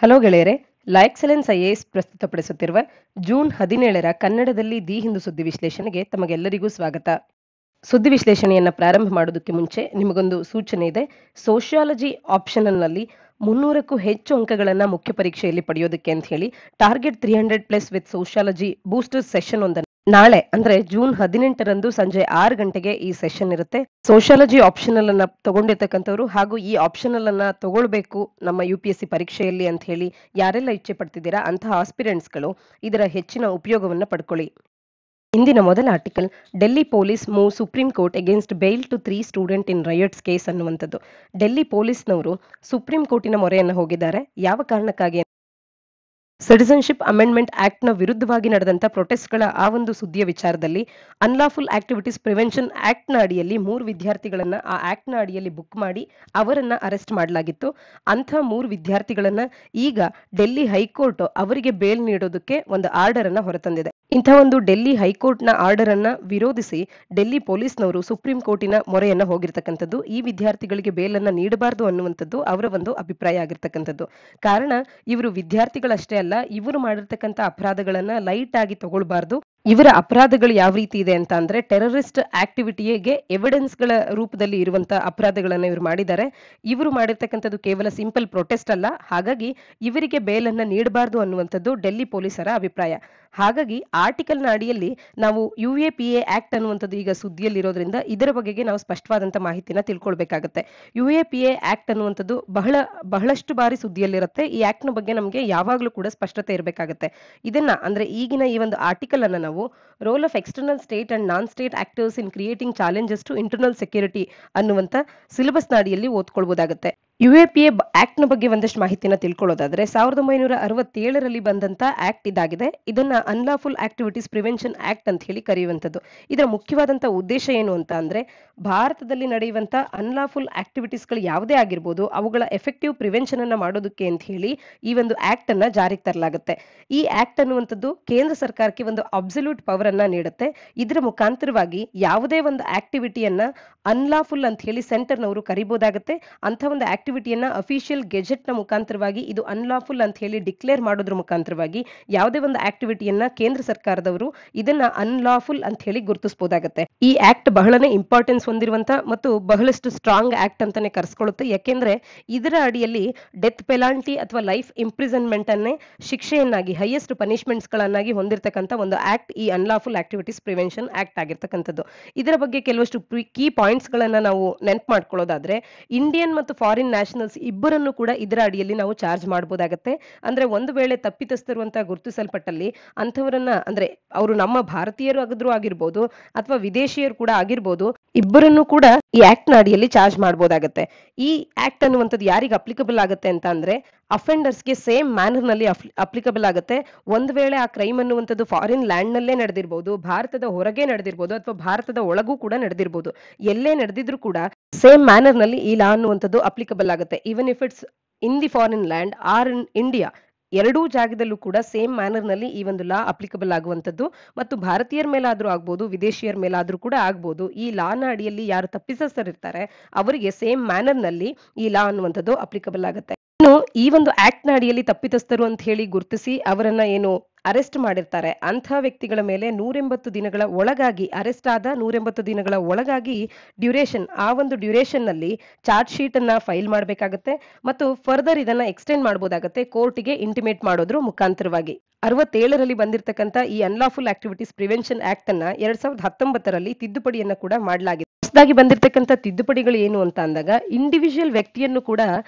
Hello ಗೆಳೆಯರೆ, ಲಾ excellence IAS ಪ್ರಸ್ತುತಪಡಿಸುತ್ತಿರುವ June 17ರ ಕನ್ನಡದಲ್ಲಿ the Hindu ಸುದ್ದಿ ವಿಶ್ಲೇಷಣೆಗೆ ತಮಗೆಲ್ಲರಿಗೂ ಸ್ವಾಗತ. ಸುದ್ದಿ ವಿಶ್ಲೇಷಣೆಯನ್ನ ಪ್ರಾರಂಭ ಮಾಡೋದಕ್ಕೆ ಮುಂಚೆ ನಿಮಗೊಂದು ಸೂಚನೆ ಇದೆ. ಸೋಷಿಯಾಲಜಿ ಆಪ್ಷನಲ್ನಲ್ಲಿ 300ಕ್ಕೂ ಹೆಚ್ಚು ಅಂಕಗಳನ್ನ ಮುಖ್ಯ ಪರೀಕ್ಷೆಯಲ್ಲಿ ಪಡೆಯೋದಕ್ಕೆ ಅಂತ ಹೇಳಿ target 300+ with sociology booster session ಒಂದನ್ನು ನಾಳೆ ಅಂದ್ರೆ ಜೂನ್ 18ರಂದು ಸಂಜೆ 6 ಗಂಟೆಗೆ ಈ ಸೆಷನ್ ಇರುತ್ತೆ. ಸೋಷಿಯಾಲಜಿ ಆಪ್ಷನಲ್ ಅನ್ನ ತಗೊಂಡಿರ್ತಕ್ಕಂಥವ್ರು ಹಾಗೂ ಈ ಆಪ್ಷನಲ್ ಅನ್ನ ತಗೊಳ್ಬೇಕು ನಮ್ಮ UPSC ಪರೀಕ್ಷೆಯಲ್ಲಿ ಅಂತ ಹೇಳಿ ಯಾರೆಲ್ಲ ಇಚ್ಛೆ ಪಡ್ತಿದ್ದೀರಾ ಅಂತಹ ಆಸ್ಪಿರೆಂಟ್ಸ್ಗಳು ಇದರ ಹೆಚ್ಚಿನ ಉಪಯೋಗವನ್ನ ಪಡ್ಕೊಳ್ಳಿ. ಇಂದಿನ ಮೊದಲ article, Delhi police move supreme court against bail to 3 student in rights case ಅನ್ನುವಂಥದ್ದು. ಡೆಲ್ಲಿ ಪೊಲೀಸ್ನವರು ಸುಪ್ರೀಂ ಕೋರ್ಟಿನ ಮೊರೆಯನ್ನು ಹೋಗಿದ್ದಾರೆ. ಯಾವ ಕಾರಣಕ್ಕಾಗಿ? ಸಿಟಿಸನ್ಶಿಪ್ ಅಮೆಂಡ್ಮೆಂಟ್ ಆಕ್ಟ್ ನ ವಿರುದ್ಧವಾಗಿ ನಡೆದಂತ ಪ್ರೊಟೆಸ್ಟ್ಗಳ ಆ ಒಂದು ಸುದ್ದಿಯ ವಿಚಾರದಲ್ಲಿ ಅನ್ಲಾಫುಲ್ ಆಕ್ಟಿವಿಟೀಸ್ ಪ್ರಿವೆನ್ಷನ್ ಆಕ್ಟ್ ನ ಅಡಿಯಲ್ಲಿ 3 ವಿದ್ಯಾರ್ಥಿಗಳನ್ನ ಆ ಆಕ್ಟ್ ನ ಅಡಿಯಲ್ಲಿ ಬುಕ್ ಮಾಡಿ ಅವರನ್ನ ಅರೆಸ್ಟ್ ಮಾಡಲಾಗಿತ್ತು. ಅಂಥ 3 ವಿದ್ಯಾರ್ಥಿಗಳನ್ನ ಈಗ ಡೆಲ್ಲಿ ಹೈಕೋರ್ಟ್ ಅವರಿಗೆ ಬೇಲ್ ನೀಡೋದಕ್ಕೆ ಒಂದು ಆರ್ಡರ್ ಅನ್ನ ಹೊರತಂದಿದೆ. ಇಂಥ ಒಂದು ಡೆಲ್ಲಿ ಹೈಕೋರ್ಟ್ ನ ಆರ್ಡರ್ ಅನ್ನ ವಿರೋಧಿಸಿ ಡೆಲ್ಲಿ ಪೊಲೀಸ್ನವರು ಸುಪ್ರೀಂ ಕೋರ್ಟಿನ ಮೊರೆಯನ್ನ ಹೋಗಿರ್ತಕ್ಕಂಥದ್ದು. ಈ ವಿದ್ಯಾರ್ಥಿಗಳಿಗೆ ಬೇಲನ್ನ ನೀಡಬಾರದು ಅನ್ನುವಂಥದ್ದು ಅವರ ಒಂದು ಅಭಿಪ್ರಾಯ ಆಗಿರ್ತಕ್ಕಂಥದ್ದು. ಕಾರಣ, ಇವರು ವಿದ್ಯಾರ್ಥಿಗಳಷ್ಟೇ ಅಲ್ಲ, ಇವರು ಮಾಡಿರ್ತಕ್ಕಂಥ ಅಪರಾಧಗಳನ್ನ ಲೈಟ್ ಆಗಿ ತಗೊಳ್ಬಾರ್ದು. ಇವರ ಅಪರಾಧಗಳು ಯಾವ ರೀತಿ ಇದೆ ಅಂತ ಅಂದ್ರೆ ಟೆರರಿಸ್ಟ್ ಆಕ್ಟಿವಿಟಿಗೆ ಎವಿಡೆನ್ಸ್ ಗಳ ರೂಪದಲ್ಲಿ ಇರುವಂತ ಅಪರಾಧಗಳನ್ನ ಇವರು ಮಾಡಿದ್ದಾರೆ. ಇವರು ಮಾಡಿರ್ತಕ್ಕಂಥದ್ದು ಕೇವಲ ಸಿಂಪಲ್ ಪ್ರೊಟೆಸ್ಟ್ ಅಲ್ಲ. ಹಾಗಾಗಿ ಇವರಿಗೆ ಬೇಲನ್ನ ನೀಡಬಾರದು ಅನ್ನುವಂಥದ್ದು ಡೆಲ್ಲಿ ಪೊಲೀಸರ ಅಭಿಪ್ರಾಯ. ಹಾಗಾಗಿ ಆರ್ಟಿಕಲ್ ನ ಅಡಿಯಲ್ಲಿ ನಾವು UAPA ಆಕ್ಟ್ ಅನ್ನುವಂಥದ್ದು ಈಗ ಸುದ್ದಿಯಲ್ಲಿರೋದ್ರಿಂದ ಇದರ ಬಗೆಗೆ ನಾವು ಸ್ಪಷ್ಟವಾದಂತ ಮಾಹಿತಿನ ತಿಳ್ಕೊಳ್ಬೇಕಾಗತ್ತೆ. UAPA ಆಕ್ಟ್ ಅನ್ನುವಂಥದ್ದು ಬಹಳಷ್ಟು ಬಾರಿ ಸುದ್ದಿಯಲ್ಲಿರುತ್ತೆ. ಈ ಆಕ್ಟ್ ನ ಬಗ್ಗೆ ನಮಗೆ ಯಾವಾಗ್ಲೂ ಕೂಡ ಸ್ಪಷ್ಟತೆ ಇರಬೇಕಾಗತ್ತೆ. ಇದನ್ನ ಅಂದ್ರೆ ಈಗಿನ ಈ ಒಂದು ಆರ್ಟಿಕಲ್ ಅನ್ನ ನಾವು role of external state and non state actors in creating challenges to internal security ಅನ್ನುವಂತ ಸಿಲೆಬಸ್ ನ ಅಡಿಯಲ್ಲಿ ಓದ್ಕೊಳ್ಬಹುದಾಗುತ್ತೆ. UAPA ಆಕ್ಟ್ ನ ಬಗ್ಗೆ ಒಂದಷ್ಟು ಮಾಹಿತಿನ ತಿಳ್ಕೊಳ್ಳೋದಾದ್ರೆ 1967ರಲ್ಲಿ ಬಂದಂತ ಆಕ್ಟ್ ಇದಾಗಿದೆ. ಇದನ್ನ ಅನ್ಲಾಫುಲ್ ಆಕ್ಟಿವಿಟೀಸ್ ಪ್ರಿವೆನ್ಷನ್ ಆಕ್ಟ್ ಅಂತ ಹೇಳಿ ಕರೆಯುವಂಥದ್ದು. ಇದರ ಮುಖ್ಯವಾದಂತ ಉದ್ದೇಶ ಏನು ಅಂತ ಅಂದ್ರೆ ಭಾರತದಲ್ಲಿ ನಡೆಯುವಂತ ಅನ್ಲಾಫುಲ್ ಆಕ್ಟಿವಿಟೀಸ್ ಗಳು ಯಾವುದೇ ಆಗಿರ್ಬೋದು ಅವುಗಳ ಎಫೆಕ್ಟಿವ್ ಪ್ರಿವೆನ್ಷನ್ ಅನ್ನ ಮಾಡೋದಕ್ಕೆ ಅಂತ ಹೇಳಿ ಈ ಒಂದು ಆಕ್ಟ್ ಅನ್ನ ಜಾರಿಗೆ ತರಲಾಗುತ್ತೆ. ಈ ಆಕ್ಟ್ ಅನ್ನುವಂಥದ್ದು ಕೇಂದ್ರ ಸರ್ಕಾರಕ್ಕೆ ಒಂದು ಅಬ್ಸಲ್ಯೂಟ್ ಪವರ್ ಅನ್ನ ನೀಡುತ್ತೆ. ಇದರ ಮುಖಾಂತರವಾಗಿ ಯಾವುದೇ ಒಂದು ಆಕ್ಟಿವಿಟಿಯನ್ನ ಅನ್ಲಾಫುಲ್ ಅಂತ ಹೇಳಿ ಸೆಂಟರ್ ನವರು ಕರಿಬಹುದಾಗುತ್ತೆ. ಅಂತ ಒಂದು ಆಕ್ಟಿವಿಟಿಯನ್ನ ಅಫಿಷಿಯಲ್ ಗೆಜೆಟ್ ನ ಮುಖಾಂತರವಾಗಿ ಇದು ಅನ್ಲಾಫುಲ್ ಅಂತ ಹೇಳಿ ಡಿಕ್ಲೇರ್ ಮಾಡೋದ್ರ ಮುಖಾಂತರವಾಗಿ ಯಾವುದೇ ಒಂದು ಆಕ್ಟಿವಿಟಿಯನ್ನ ಕೇಂದ್ರ ಸರ್ಕಾರದವರು ಇದನ್ನ ಅನ್ಲಾಫುಲ್ ಅಂತ ಹೇಳಿ ಗುರುತಿಸಬಹುದಾಗುತ್ತೆ. ಈ ಆಕ್ಟ್ ಬಹಳನೇ ಇಂಪಾರ್ಟೆನ್ಸ್ ಹೊಂದಿರುವಂತ ಮತ್ತು ಬಹಳಷ್ಟು ಸ್ಟ್ರಾಂಗ್ ಆಕ್ಟ್ ಅಂತಾನೆ ಕರೆಸ್ಕೊಳ್ಳುತ್ತೆ. ಯಾಕೆಂದ್ರೆ ಇದರ ಅಡಿಯಲ್ಲಿ ಡೆತ್ ಪೆನಾಲ್ಟಿ ಅಥವಾ ಲೈಫ್ ಇಂಪ್ರಿಸನ್ಮೆಂಟ್ ಅನ್ನೇ ಶಿಕ್ಷೆಯನ್ನಾಗಿ ಹೈಯೆಸ್ಟ್ ಪನಿಷ್ಮೆಂಟ್ಸ್ ಗಳನ್ನಾಗಿ ಹೊಂದಿರತಕ್ಕಂತ ಒಂದು ಆಕ್ಟ್ ಈ ಅನ್ಲಾಫುಲ್ ಆಕ್ಟಿವಿಟೀಸ್ ಪ್ರಿವೆನ್ಷನ್ ಆಕ್ಟ್ ಆಗಿರ್ತಕ್ಕಂಥದ್ದು. ಇದರ ಬಗ್ಗೆ ಕೆಲವಷ್ಟು ಕೀ ಪಾಯಿಂಟ್ಸ್ ಗಳನ್ನ ನಾವು ನೆನಪು ಮಾಡ್ಕೊಳ್ಳೋದಾದ್ರೆ ಇಂಡಿಯನ್ ಮತ್ತು ಫಾರಿನ್ ನ್ಯಾಷನಲ್ಸ್ ಇಬ್ಬರನ್ನು ಕೂಡ ಇದರ ಅಡಿಯಲ್ಲಿ ನಾವು ಚಾರ್ಜ್ ಮಾಡಬಹುದಾಗುತ್ತೆ. ಅಂದ್ರೆ ಒಂದು ವೇಳೆ ತಪ್ಪಿತಸ್ಥರು ಅಂತ ಗುರುತಿಸಲ್ಪಟ್ಟಲ್ಲಿ ಅಂಥವರನ್ನ ಅಂದ್ರೆ ಅವರು ನಮ್ಮ ಭಾರತೀಯರು ಆಗಿರ್ಬೋದು ಅಥವಾ ವಿದೇಶಿಯರು ಕೂಡ ಆಗಿರ್ಬೋದು, ಇಬ್ಬರನ್ನು ಕೂಡ ಈ ಆಕ್ಟ್ ನ ಅಡಿಯಲ್ಲಿ ಚಾರ್ಜ್ ಮಾಡಬಹುದಾಗುತ್ತೆ. ಈ ಆಕ್ಟ್ ಅನ್ನುವಂಥದ್ದು ಯಾರಿಗೆ ಅಪ್ಲಿಕಬಲ್ ಆಗುತ್ತೆ ಅಂತ ಅಂದ್ರೆ ಅಫೆಂಡರ್ಸ್ಗೆ ಸೇಮ್ ಮ್ಯಾನರ್ ನಲ್ಲಿ ಅಪ್ಲಿಕಬಲ್ ಆಗುತ್ತೆ. ಒಂದು ವೇಳೆ ಆ ಕ್ರೈಮ್ ಅನ್ನುವಂಥದ್ದು ಫಾರಿನ್ ಲ್ಯಾಂಡ್ ನಲ್ಲೇ ನಡೆದಿರ್ಬೋದು, ಭಾರತದ ಹೊರಗೆ ನಡೆದಿರ್ಬೋದು ಅಥವಾ ಭಾರತದ ಒಳಗೂ ಕೂಡ ನಡೆದಿರ್ಬೋದು. ಎಲ್ಲೇ ನಡೆದಿದ್ರು ಕೂಡ ಸೇಮ್ ಮ್ಯಾನರ್ ನಲ್ಲಿ ಈ ಲಾ ಅನ್ನುವಂಥದ್ದು ಅಪ್ಲಿಕಬಲ್ ಆಗುತ್ತೆ. Even if it's in the foreign land or in India, ಎರಡೂ ಜಾಗದಲ್ಲೂ ಕೂಡ ಸೇಮ್ ಮ್ಯಾನರ್ ನಲ್ಲಿ ಈ ಒಂದು ಲಾ ಅಪ್ಲಿಕಬಲ್ ಆಗುವಂಥದ್ದು. ಮತ್ತು ಭಾರತೀಯರ ಮೇಲಾದ್ರೂ ಆಗ್ಬೋದು, ವಿದೇಶಿಯರ ಮೇಲಾದ್ರೂ ಕೂಡ ಆಗ್ಬೋದು. ಈ ಲಾ ನ ಅಡಿಯಲ್ಲಿ ಯಾರು ತಪ್ಪಿತಸ್ಥರಿರ್ತಾರೆ ಅವರಿಗೆ ಸೇಮ್ ಮ್ಯಾನರ್ ನಲ್ಲಿ ಈ ಲಾ ಅನ್ನುವಂಥದ್ದು ಅಪ್ಲಿಕಬಲ್ ಆಗುತ್ತೆ. ಇನ್ನು ಈ ಒಂದು ಆಕ್ಟ್ ನ ಅಡಿಯಲ್ಲಿ ತಪ್ಪಿತಸ್ಥರು ಅಂತ ಹೇಳಿ ಗುರುತಿಸಿ ಅವರನ್ನ ಏನು ಅರೆಸ್ಟ್ ಮಾಡಿರ್ತಾರೆ ಅಂಥ ವ್ಯಕ್ತಿಗಳ ಮೇಲೆ 180 ದಿನಗಳ ಒಳಗಾಗಿ ಅರೆಸ್ಟ್ ಆದ 180 ದಿನಗಳ ಒಳಗಾಗಿ ಡ್ಯೂರೇಷನ್, ಆ ಒಂದು ಡ್ಯೂರೇಷನ್ ನಲ್ಲಿ ಚಾರ್ಜ್ ಶೀಟ್ ಅನ್ನ ಫೈಲ್ ಮಾಡಬೇಕಾಗತ್ತೆ ಮತ್ತು ಫರ್ದರ್ ಇದನ್ನ ಎಕ್ಸ್ಟೆಂಡ್ ಮಾಡಬಹುದಾಗುತ್ತೆ ಕೋರ್ಟಿಗೆ ಇಂಟಿಮೇಟ್ ಮಾಡೋದ್ರ ಮುಖಾಂತರವಾಗಿ. 67ರಲ್ಲಿ ಬಂದಿರತಕ್ಕಂತ ಈ ಅನ್ಲಾಫುಲ್ ಆಕ್ಟಿವಿಟೀಸ್ ಪ್ರಿವೆನ್ಷನ್ ಆಕ್ಟ್ ಅನ್ನ 2019ರಲ್ಲಿ ತಿದ್ದುಪಡಿಯನ್ನ ಕೂಡ ಮಾಡಲಾಗಿದೆ. ಹೊಸದಾಗಿ ಬಂದಿರತಕ್ಕಂತ ತಿದ್ದುಪಡಿಗಳು ಏನು ಅಂತ ಅಂದಾಗ ಇಂಡಿವಿಜುವಲ್ ವ್ಯಕ್ತಿಯನ್ನು ಕೂಡ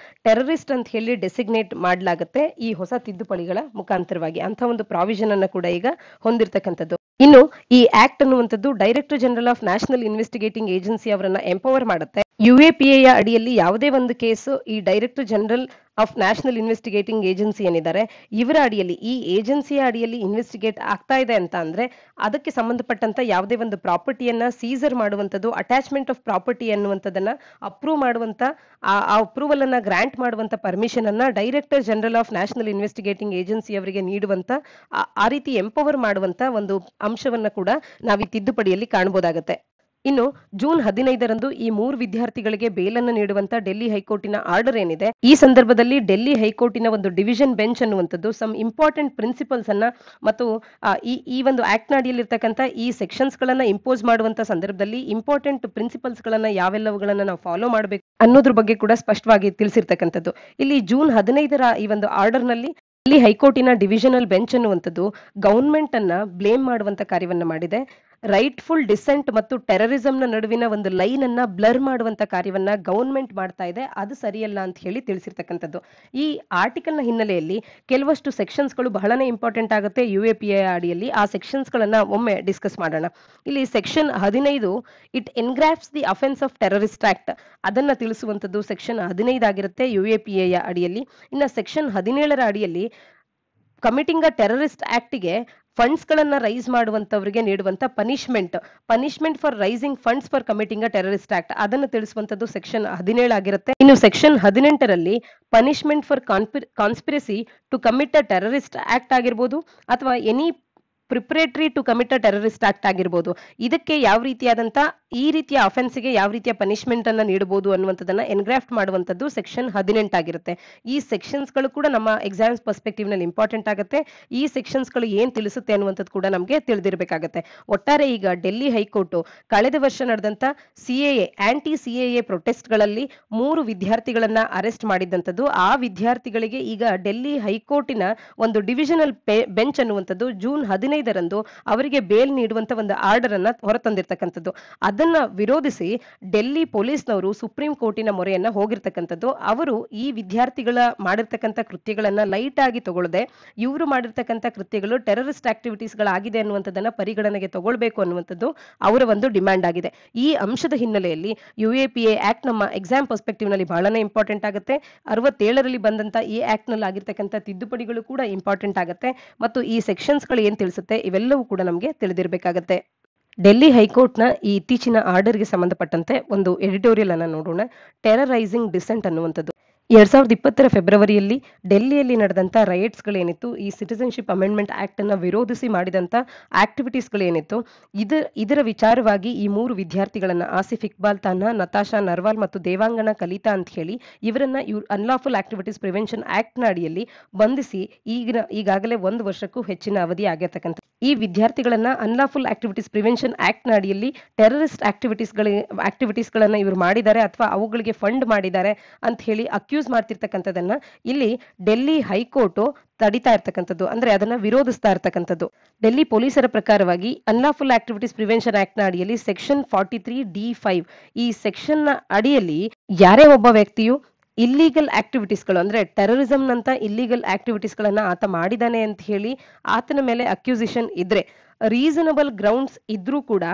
ಟೆರರಿಸ್ಟ್ ಅಂತ ಹೇಳಿ ಡೆಸಿಗ್ನೇಟ್ ಮಾಡಲಾಗುತ್ತೆ ಈ ಹೊಸ ತಿದ್ದುಪಡಿಗಳ ಮುಖಾಂತರವಾಗಿ. ಅಂತ ಒಂದು ಪ್ರಾವಿಷನ್ ಅನ್ನ ಕೂಡ ಈಗ ಹೊಂದಿರತಕ್ಕಂಥದ್ದು. ಇನ್ನು ಈ ಆಕ್ಟ್ ಅನ್ನುವಂಥದ್ದು director general of national investigating agency ಅವರನ್ನ ಎಂಪವರ್ ಮಾಡುತ್ತೆ. UAPA ಅಡಿಯಲ್ಲಿ ಯಾವುದೇ ಒಂದು ಕೇಸು ಈ director general of national investigating agency ಏನಿದ್ದಾರೆ ಇವರ ಅಡಿಯಲ್ಲಿ, ಈ ಏಜೆನ್ಸಿಯ ಅಡಿಯಲ್ಲಿ ಇನ್ವೆಸ್ಟಿಗೇಟ್ ಆಗ್ತಾ ಇದೆ ಅಂತ ಅಂದ್ರೆ ಅದಕ್ಕೆ ಸಂಬಂಧಪಟ್ಟಂತ ಯಾವುದೇ ಒಂದು ಪ್ರಾಪರ್ಟಿಯನ್ನ ಸೀಸರ್ ಮಾಡುವಂಥದ್ದು, ಅಟ್ಯಾಚ್ಮೆಂಟ್ ಆಫ್ ಪ್ರಾಪರ್ಟಿ ಅನ್ನುವಂಥದ್ದನ್ನ ಅಪ್ರೂವ್ ಮಾಡುವಂತ ಆ ಅಪ್ರೂವಲ್ ಅನ್ನ ಗ್ರಾಂಟ್ ಮಾಡುವಂತ ಪರ್ಮಿಷನ್ ಅನ್ನ director general of national investigating agency ಅವರಿಗೆ ನೀಡುವಂತ ಆ ರೀತಿ ಎಂಪವರ್ ಮಾಡುವಂತ ಒಂದು ಅಂಶವನ್ನ ಕೂಡ ನಾವು ಈ ತಿದ್ದುಪಡಿಯಲ್ಲಿ ಕಾಣಬಹುದಾಗುತ್ತೆ. ಇನ್ನು ಜೂನ್ 15ರಂದು ಈ 3 ವಿದ್ಯಾರ್ಥಿಗಳಿಗೆ ಬೇಲನ್ನು ನೀಡುವಂತ ಡೆಲ್ಲಿ ಹೈಕೋರ್ಟಿನ ಆರ್ಡರ್ ಏನಿದೆ, ಈ ಸಂದರ್ಭದಲ್ಲಿ ಡೆಲ್ಲಿ ಹೈಕೋರ್ಟಿನ ಒಂದು ಡಿವಿಷನ್ ಬೆಂಚ್ ಅನ್ನುವಂಥದ್ದು ಸಮ್ ಇಂಪಾರ್ಟೆಂಟ್ ಪ್ರಿನ್ಸಿಪಲ್ಸ್ ಅನ್ನ ಮತ್ತು ಈ ಒಂದು ಆಕ್ಟ್ ನ ಅಡಿಯಲ್ಲಿರ್ತಕ್ಕಂಥ ಈ ಸೆಕ್ಷನ್ಸ್ ಗಳನ್ನ ಇಂಪೋಸ್ ಮಾಡುವಂತ ಸಂದರ್ಭದಲ್ಲಿ ಇಂಪಾರ್ಟೆಂಟ್ ಪ್ರಿನ್ಸಿಪಲ್ಸ್ ಗಳನ್ನ ಯಾವೆಲ್ಲವುಗಳನ್ನ ನಾವು ಫಾಲೋ ಮಾಡಬೇಕು ಅನ್ನೋದ್ರ ಬಗ್ಗೆ ಕೂಡ ಸ್ಪಷ್ಟವಾಗಿ ತಿಳಿಸಿರ್ತಕ್ಕಂಥದ್ದು. ಇಲ್ಲಿ ಜೂನ್ 15ರ ಈ ಒಂದು ಆರ್ಡರ್ ನಲ್ಲಿ ಡೆಲ್ಲಿ ಹೈಕೋರ್ಟಿನ ಡಿವಿಷನಲ್ ಬೆಂಚ್ ಅನ್ನುವಂಥದ್ದು ಗವರ್ಮೆಂಟ್ ಅನ್ನ ಬ್ಲೇಮ್ ಮಾಡುವಂತ ಕಾರ್ಯವನ್ನ ಮಾಡಿದೆ. ರೈಟ್ಫುಲ್ ಡಿಸೆಂಟ್ ಮತ್ತು ಟೆರರಿಸಂನ ನಡುವಿನ ಒಂದು ಲೈನ್ ಅನ್ನ ಬ್ಲರ್ ಮಾಡುವಂತ ಕಾರ್ಯವನ್ನ ಗವರ್ಮೆಂಟ್ ಮಾಡ್ತಾ ಇದೆ, ಅದು ಸರಿಯಲ್ಲ ಅಂತ ಹೇಳಿ ತಿಳಿಸಿರ್ತಕ್ಕಂಥದ್ದು. ಈ ಆರ್ಟಿಕಲ್ ನ ಹಿನ್ನೆಲೆಯಲ್ಲಿ ಕೆಲವಷ್ಟು ಸೆಕ್ಷನ್ಸ್ ಗಳು ಬಹಳನೇ ಇಂಪಾರ್ಟೆಂಟ್ ಆಗುತ್ತೆ UAPA ಅಡಿಯಲ್ಲಿ. ಆ ಸೆಕ್ಷನ್ಸ್ ಗಳನ್ನ ಒಮ್ಮೆ ಡಿಸ್ಕಸ್ ಮಾಡೋಣ. ಇಲ್ಲಿ section 15 it engrafts the offence of terrorist act, ಅದನ್ನ ತಿಳಿಸುವಂತದ್ದು ಸೆಕ್ಷನ್ 15 ಆಗಿರುತ್ತೆ UAPA ಅಡಿಯಲ್ಲಿ. ಇನ್ನು ಸೆಕ್ಷನ್ 17ರ ಅಡಿಯಲ್ಲಿ ಕಮಿಟಿಂಗ್ ಅ ಟೆರರಿಸ್ಟ್ ಆಕ್ಟ್ಗೆ ಫಂಡ್ಸ್ ಗಳನ್ನ ರೈಸ್ ಮಾಡುವಂತವರಿಗೆ ನೀಡುವಂತ punishment for raising funds for committing a terrorist act, ಅದನ್ನು ತಿಳಿಸುವಂತದ್ದು ಸೆಕ್ಷನ್ 17 ಆಗಿರುತ್ತೆ. ಇನ್ನು ಸೆಕ್ಷನ್ 18ರಲ್ಲಿ punishment for conspiracy to commit a terrorist act ಆಗಿರ್ಬೋದು ಅಥವಾ any preparatory to commit a terrorist act ಆಗಿರ್ಬೋದು. ಇದಕ್ಕೆ ಯಾವ ರೀತಿಯಾದಂತ ಈ ರೀತಿಯ ಅಫೆನ್ಸ್ಗೆ ಯಾವ ರೀತಿಯ ಪನಿಷ್ಮೆಂಟ್ ಅನ್ನ ನೀಡಬಹುದು ಅನ್ನುವಂಥದ್ದನ್ನ ಎನ್ಗ್ರಾಫ್ಟ್ ಮಾಡುವಂತದ್ದು ಸೆಕ್ಷನ್ 18 ಆಗಿರುತ್ತೆ. ಈ ಸೆಕ್ಷನ್ಸ್ ಗಳು ಕೂಡ ನಮ್ಮ ಎಕ್ಸಾಮ್ಸ್ ಪರ್ಸ್ಪೆಕ್ಟಿವ್ ನಲ್ಲಿ ಇಂಪಾರ್ಟೆಂಟ್ ಆಗುತ್ತೆ. ಈ ಸೆಕ್ಷನ್ಸ್ ಗಳು ಏನ್ ತಿಳಿಸುತ್ತೆ ಅನ್ನುವಂಥದ್ದು ಕೂಡ ನಮಗೆ ತಿಳಿದಿರಬೇಕಾಗುತ್ತೆ. ಒಟ್ಟಾರೆ ಈಗ ಡೆಲ್ಲಿ ಹೈಕೋರ್ಟ್ ಕಳೆದ ವರ್ಷ ನಡೆದಂತ ಆಂಟಿ ಸಿಎಎ ಪ್ರೊಟೆಸ್ಟ್ ಗಳಲ್ಲಿ 3 ವಿದ್ಯಾರ್ಥಿಗಳನ್ನ ಅರೆಸ್ಟ್ ಮಾಡಿದಂತದ್ದು. ಆ ವಿದ್ಯಾರ್ಥಿಗಳಿಗೆ ಈಗ ಡೆಲ್ಲಿ ಹೈಕೋರ್ಟಿನ ಒಂದು ಡಿವಿಷನಲ್ ಬೆಂಚ್ ಅನ್ನುವಂಥದ್ದು ಜೂನ್ 15ರಂದು ಅವರಿಗೆ ಬೇಲ್ ನೀಡುವಂತ ಒಂದು ಆರ್ಡರ್ ಅನ್ನ ಹೊರತಂದಿರ್ತಕ್ಕಂಥದ್ದು. ಅದನ್ನ ವಿರೋಧಿಸಿ ಡೆಲ್ಲಿ ಪೊಲೀಸ್ನವರು ಸುಪ್ರೀಂ ಕೋರ್ಟಿನ ಮೊರೆಯನ್ನ ಹೋಗಿರ್ತಕ್ಕಂಥದ್ದು. ಅವರು ಈ ವಿದ್ಯಾರ್ಥಿಗಳ ಮಾಡಿರ್ತಕ್ಕಂಥ ಕೃತ್ಯಗಳನ್ನ ಲೈಟ್ ಆಗಿ ತಗೊಳ್ಳದೆ ಇವರು ಮಾಡಿರ್ತಕ್ಕಂಥ ಕೃತ್ಯಗಳು ಟೆರರಿಸ್ಟ್ ಆಕ್ಟಿವಿಟೀಸ್ ಗಳಾಗಿದೆ ಅನ್ನುವಂಥದ್ದನ್ನ ಪರಿಗಣನೆಗೆ ತಗೊಳ್ಬೇಕು ಅನ್ನುವಂಥದ್ದು ಅವರ ಒಂದು ಡಿಮ್ಯಾಂಡ್ ಆಗಿದೆ. ಈ ಅಂಶದ ಹಿನ್ನೆಲೆಯಲ್ಲಿ UAPA ಆಕ್ಟ್ ನಮ್ಮ ಎಕ್ಸಾಮ್ ಪರ್ಸ್ಪೆಕ್ಟಿವ್ ನಲ್ಲಿ ಬಹಳನೇ ಇಂಪಾರ್ಟೆಂಟ್ ಆಗುತ್ತೆ. 67ರಲ್ಲಿ ಬಂದಂತ ಈ ಆಕ್ಟ್ ನಲ್ಲಿ ಆಗಿರ್ತಕ್ಕಂಥ ತಿದ್ದುಪಡಿಗಳು ಕೂಡ ಇಂಪಾರ್ಟೆಂಟ್ ಆಗುತ್ತೆ ಮತ್ತು ಈ ಸೆಕ್ಷನ್ಸ್ ಗಳು ಏನ್ ತಿಳಿಸುತ್ತೆ ಇವೆಲ್ಲವೂ ಕೂಡ ನಮಗೆ ತಿಳಿದಿರಬೇಕಾಗತ್ತೆ. ಡೆಲ್ಲಿ ಹೈಕೋರ್ಟ್ನ ಈ ಇತ್ತೀಚಿನ ಆರ್ಡರ್ಗೆ ಸಂಬಂಧಪಟ್ಟಂತೆ ಒಂದು ಎಡಿಟೋರಿಯಲ್ ಅನ್ನ ನೋಡೋಣ. ಟೆರರೈಸಿಂಗ್ ಡಿಸೆಂಟ್ ಅನ್ನುವಂಥದ್ದು 2020ರ ಫೆಬ್ರವರಿಯಲ್ಲಿ ಡೆಲ್ಲಿಯಲ್ಲಿ ನಡೆದಂತ ರೈಟ್ಸ್ ಗಳೇನಿತ್ತು, ಈ ಸಿಟಿಸನ್ಶಿಪ್ ಅಮೆಂಡ್ಮೆಂಟ್ ಆಕ್ಟ್ ಅನ್ನ ವಿರೋಧಿಸಿ ಮಾಡಿದಂತ ಆಕ್ಟಿವಿಟೀಸ್ ಗಳೇನಿತ್ತು, ಇದರ ವಿಚಾರವಾಗಿ ಈ 3 ವಿದ್ಯಾರ್ಥಿಗಳನ್ನ ಆಸಿಫ್ ಇಕ್ಬಾಲ್ ತಾನಾ, ನತಾಶಾ ನರ್ವಾಲ್ ಮತ್ತು ದೇವಾಂಗನ ಕಲಿತಾ ಅಂತ ಹೇಳಿ ಇವರನ್ನ ಅನ್ಲಾಫುಲ್ ಆಕ್ಟಿವಿಟೀಸ್ ಪ್ರಿವೆನ್ಷನ್ ಆಕ್ಟ್ ನ ಅಡಿಯಲ್ಲಿ ಬಂಧಿಸಿ ಈಗಾಗಲೇ 1 ವರ್ಷಕ್ಕೂ ಹೆಚ್ಚಿನ ಅವಧಿ ಆಗಿರ್ತಕ್ಕಂಥ ಈ ವಿದ್ಯಾರ್ಥಿಗಳನ್ನ ಅನ್ಲಾಫುಲ್ ಆಕ್ಟಿವಿಟೀಸ್ ಪ್ರಿವೆನ್ಷನ್ ಆಕ್ಟ್ ನ ಅಡಿಯಲ್ಲಿ ಟೆರರಿಸ್ಟ್ ಆಕ್ಟಿವಿಟೀಸ್ ಗಳನ್ನ ಇವರು ಮಾಡಿದ್ದಾರೆ ಅಥವಾ ಅವುಗಳಿಗೆ ಫಂಡ್ ಮಾಡಿದ್ದಾರೆ ಅಂತ ಹೇಳಿ ಅಕ್ಯೂಸ್ ಮಾಡ್ತಿರ್ತಕ್ಕಂಥದನ್ನ ಇಲ್ಲಿ ಡೆಲ್ಲಿ ಹೈಕೋರ್ಟ್ ತಡಿತಾ ಇರ್ತಕ್ಕಂಥದ್ದು, ಅಂದ್ರೆ ಅದನ್ನ ವಿರೋಧಿಸ್ತಾ ಇರ್ತಕ್ಕಂಥದ್ದು. ಡೆಲ್ಲಿ ಪೊಲೀಸರ ಪ್ರಕಾರವಾಗಿ ಅನ್ಲಾಫುಲ್ ಆಕ್ಟಿವಿಟೀಸ್ ಪ್ರಿವೆನ್ಷನ್ ಆಕ್ಟ್ ನ ಅಡಿಯಲ್ಲಿ ಸೆಕ್ಷನ್ 43D5 ಈ ಸೆಕ್ಷನ್ ನ ಅಡಿಯಲ್ಲಿ ಯಾರೇ ಒಬ್ಬ ವ್ಯಕ್ತಿಯು ಇಲ್ಲಿಗಲ್ ಆಕ್ಟಿವಿಟೀಸ್ ಗಳು ಅಂದ್ರೆ ಟೆರರಿಸಂ ನಂತ ಇಲ್ಲಿಗಲ್ ಆಕ್ಟಿವಿಟೀಸ್ ಗಳನ್ನ ಆತ ಮಾಡಿದಾನೆ ಅಂತ ಹೇಳಿ ಆತನ ಮೇಲೆ ಅಕ್ಯೂಸಿಷನ್ ಇದ್ರೆ, ರೀಸನಬಲ್ ಗ್ರೌಂಡ್ಸ್ ಇದ್ರೂ ಕೂಡ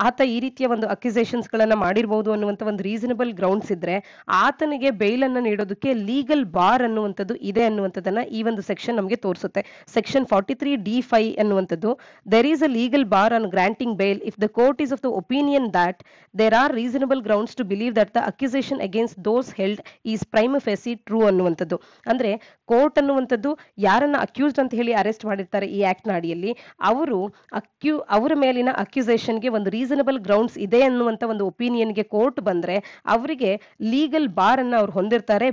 ಆತ ಈ ರೀತಿಯ ಒಂದು ಅಕ್ಯುಸೇಷನ್ಸ್ ಗಳನ್ನ ಮಾಡಿರಬಹುದು ಅನ್ನುವಂತ ಒಂದು ರೀಸನಬಲ್ ಗ್ರೌಂಡ್ಸ್ ಇದ್ರೆ ಆತನಿಗೆ ಬೇಲ್ ಅನ್ನ ನೀಡೋದಕ್ಕೆ ಲೀಗಲ್ ಬಾರ್ ಅನ್ನುವಂಥದ್ದು ಇದೆ ಅನ್ನುವಂಥದ್ದನ್ನ ಈ ಒಂದು ಸೆಕ್ಷನ್ ನಮಗೆ ತೋರಿಸುತ್ತೆ. ಸೆಕ್ಷನ್ 43D5 ಅನ್ನುವಂಥದ್ದು there is a legal bar on granting bail if the court is of the opinion that there are reasonable grounds to believe that the accusation against those held is prima facie true ಅನ್ನುವಂಥದ್ದು. ಅಂದ್ರೆ court ಅನ್ನುವಂಥದ್ದು ಯಾರನ್ನ accused ಅಂತ ಹೇಳಿ arrest ಮಾಡಿರ್ತಾರೆ ಈ act ನ ಅಡಿಯಲ್ಲಿ ಅವರ ಮೇಲಿನ ಅಕ್ಯುಸೇಷನ್ಗೆ ಒಂದು ರೀಸನಬಲ್ ಗ್ರೌಂಡ್ಸ್ ಇದೆ ಅನ್ನುವಂತ ಒಂದು ಒಪಿನಿಯನ್ಗೆ ಕೋರ್ಟ್ ಬಂದ್ರೆ ಅವರಿಗೆ ಲೀಗಲ್ ಬಾರ್ ಅನ್ನ ಅವ್ರು ಹೊಂದಿರ್ತಾರೆ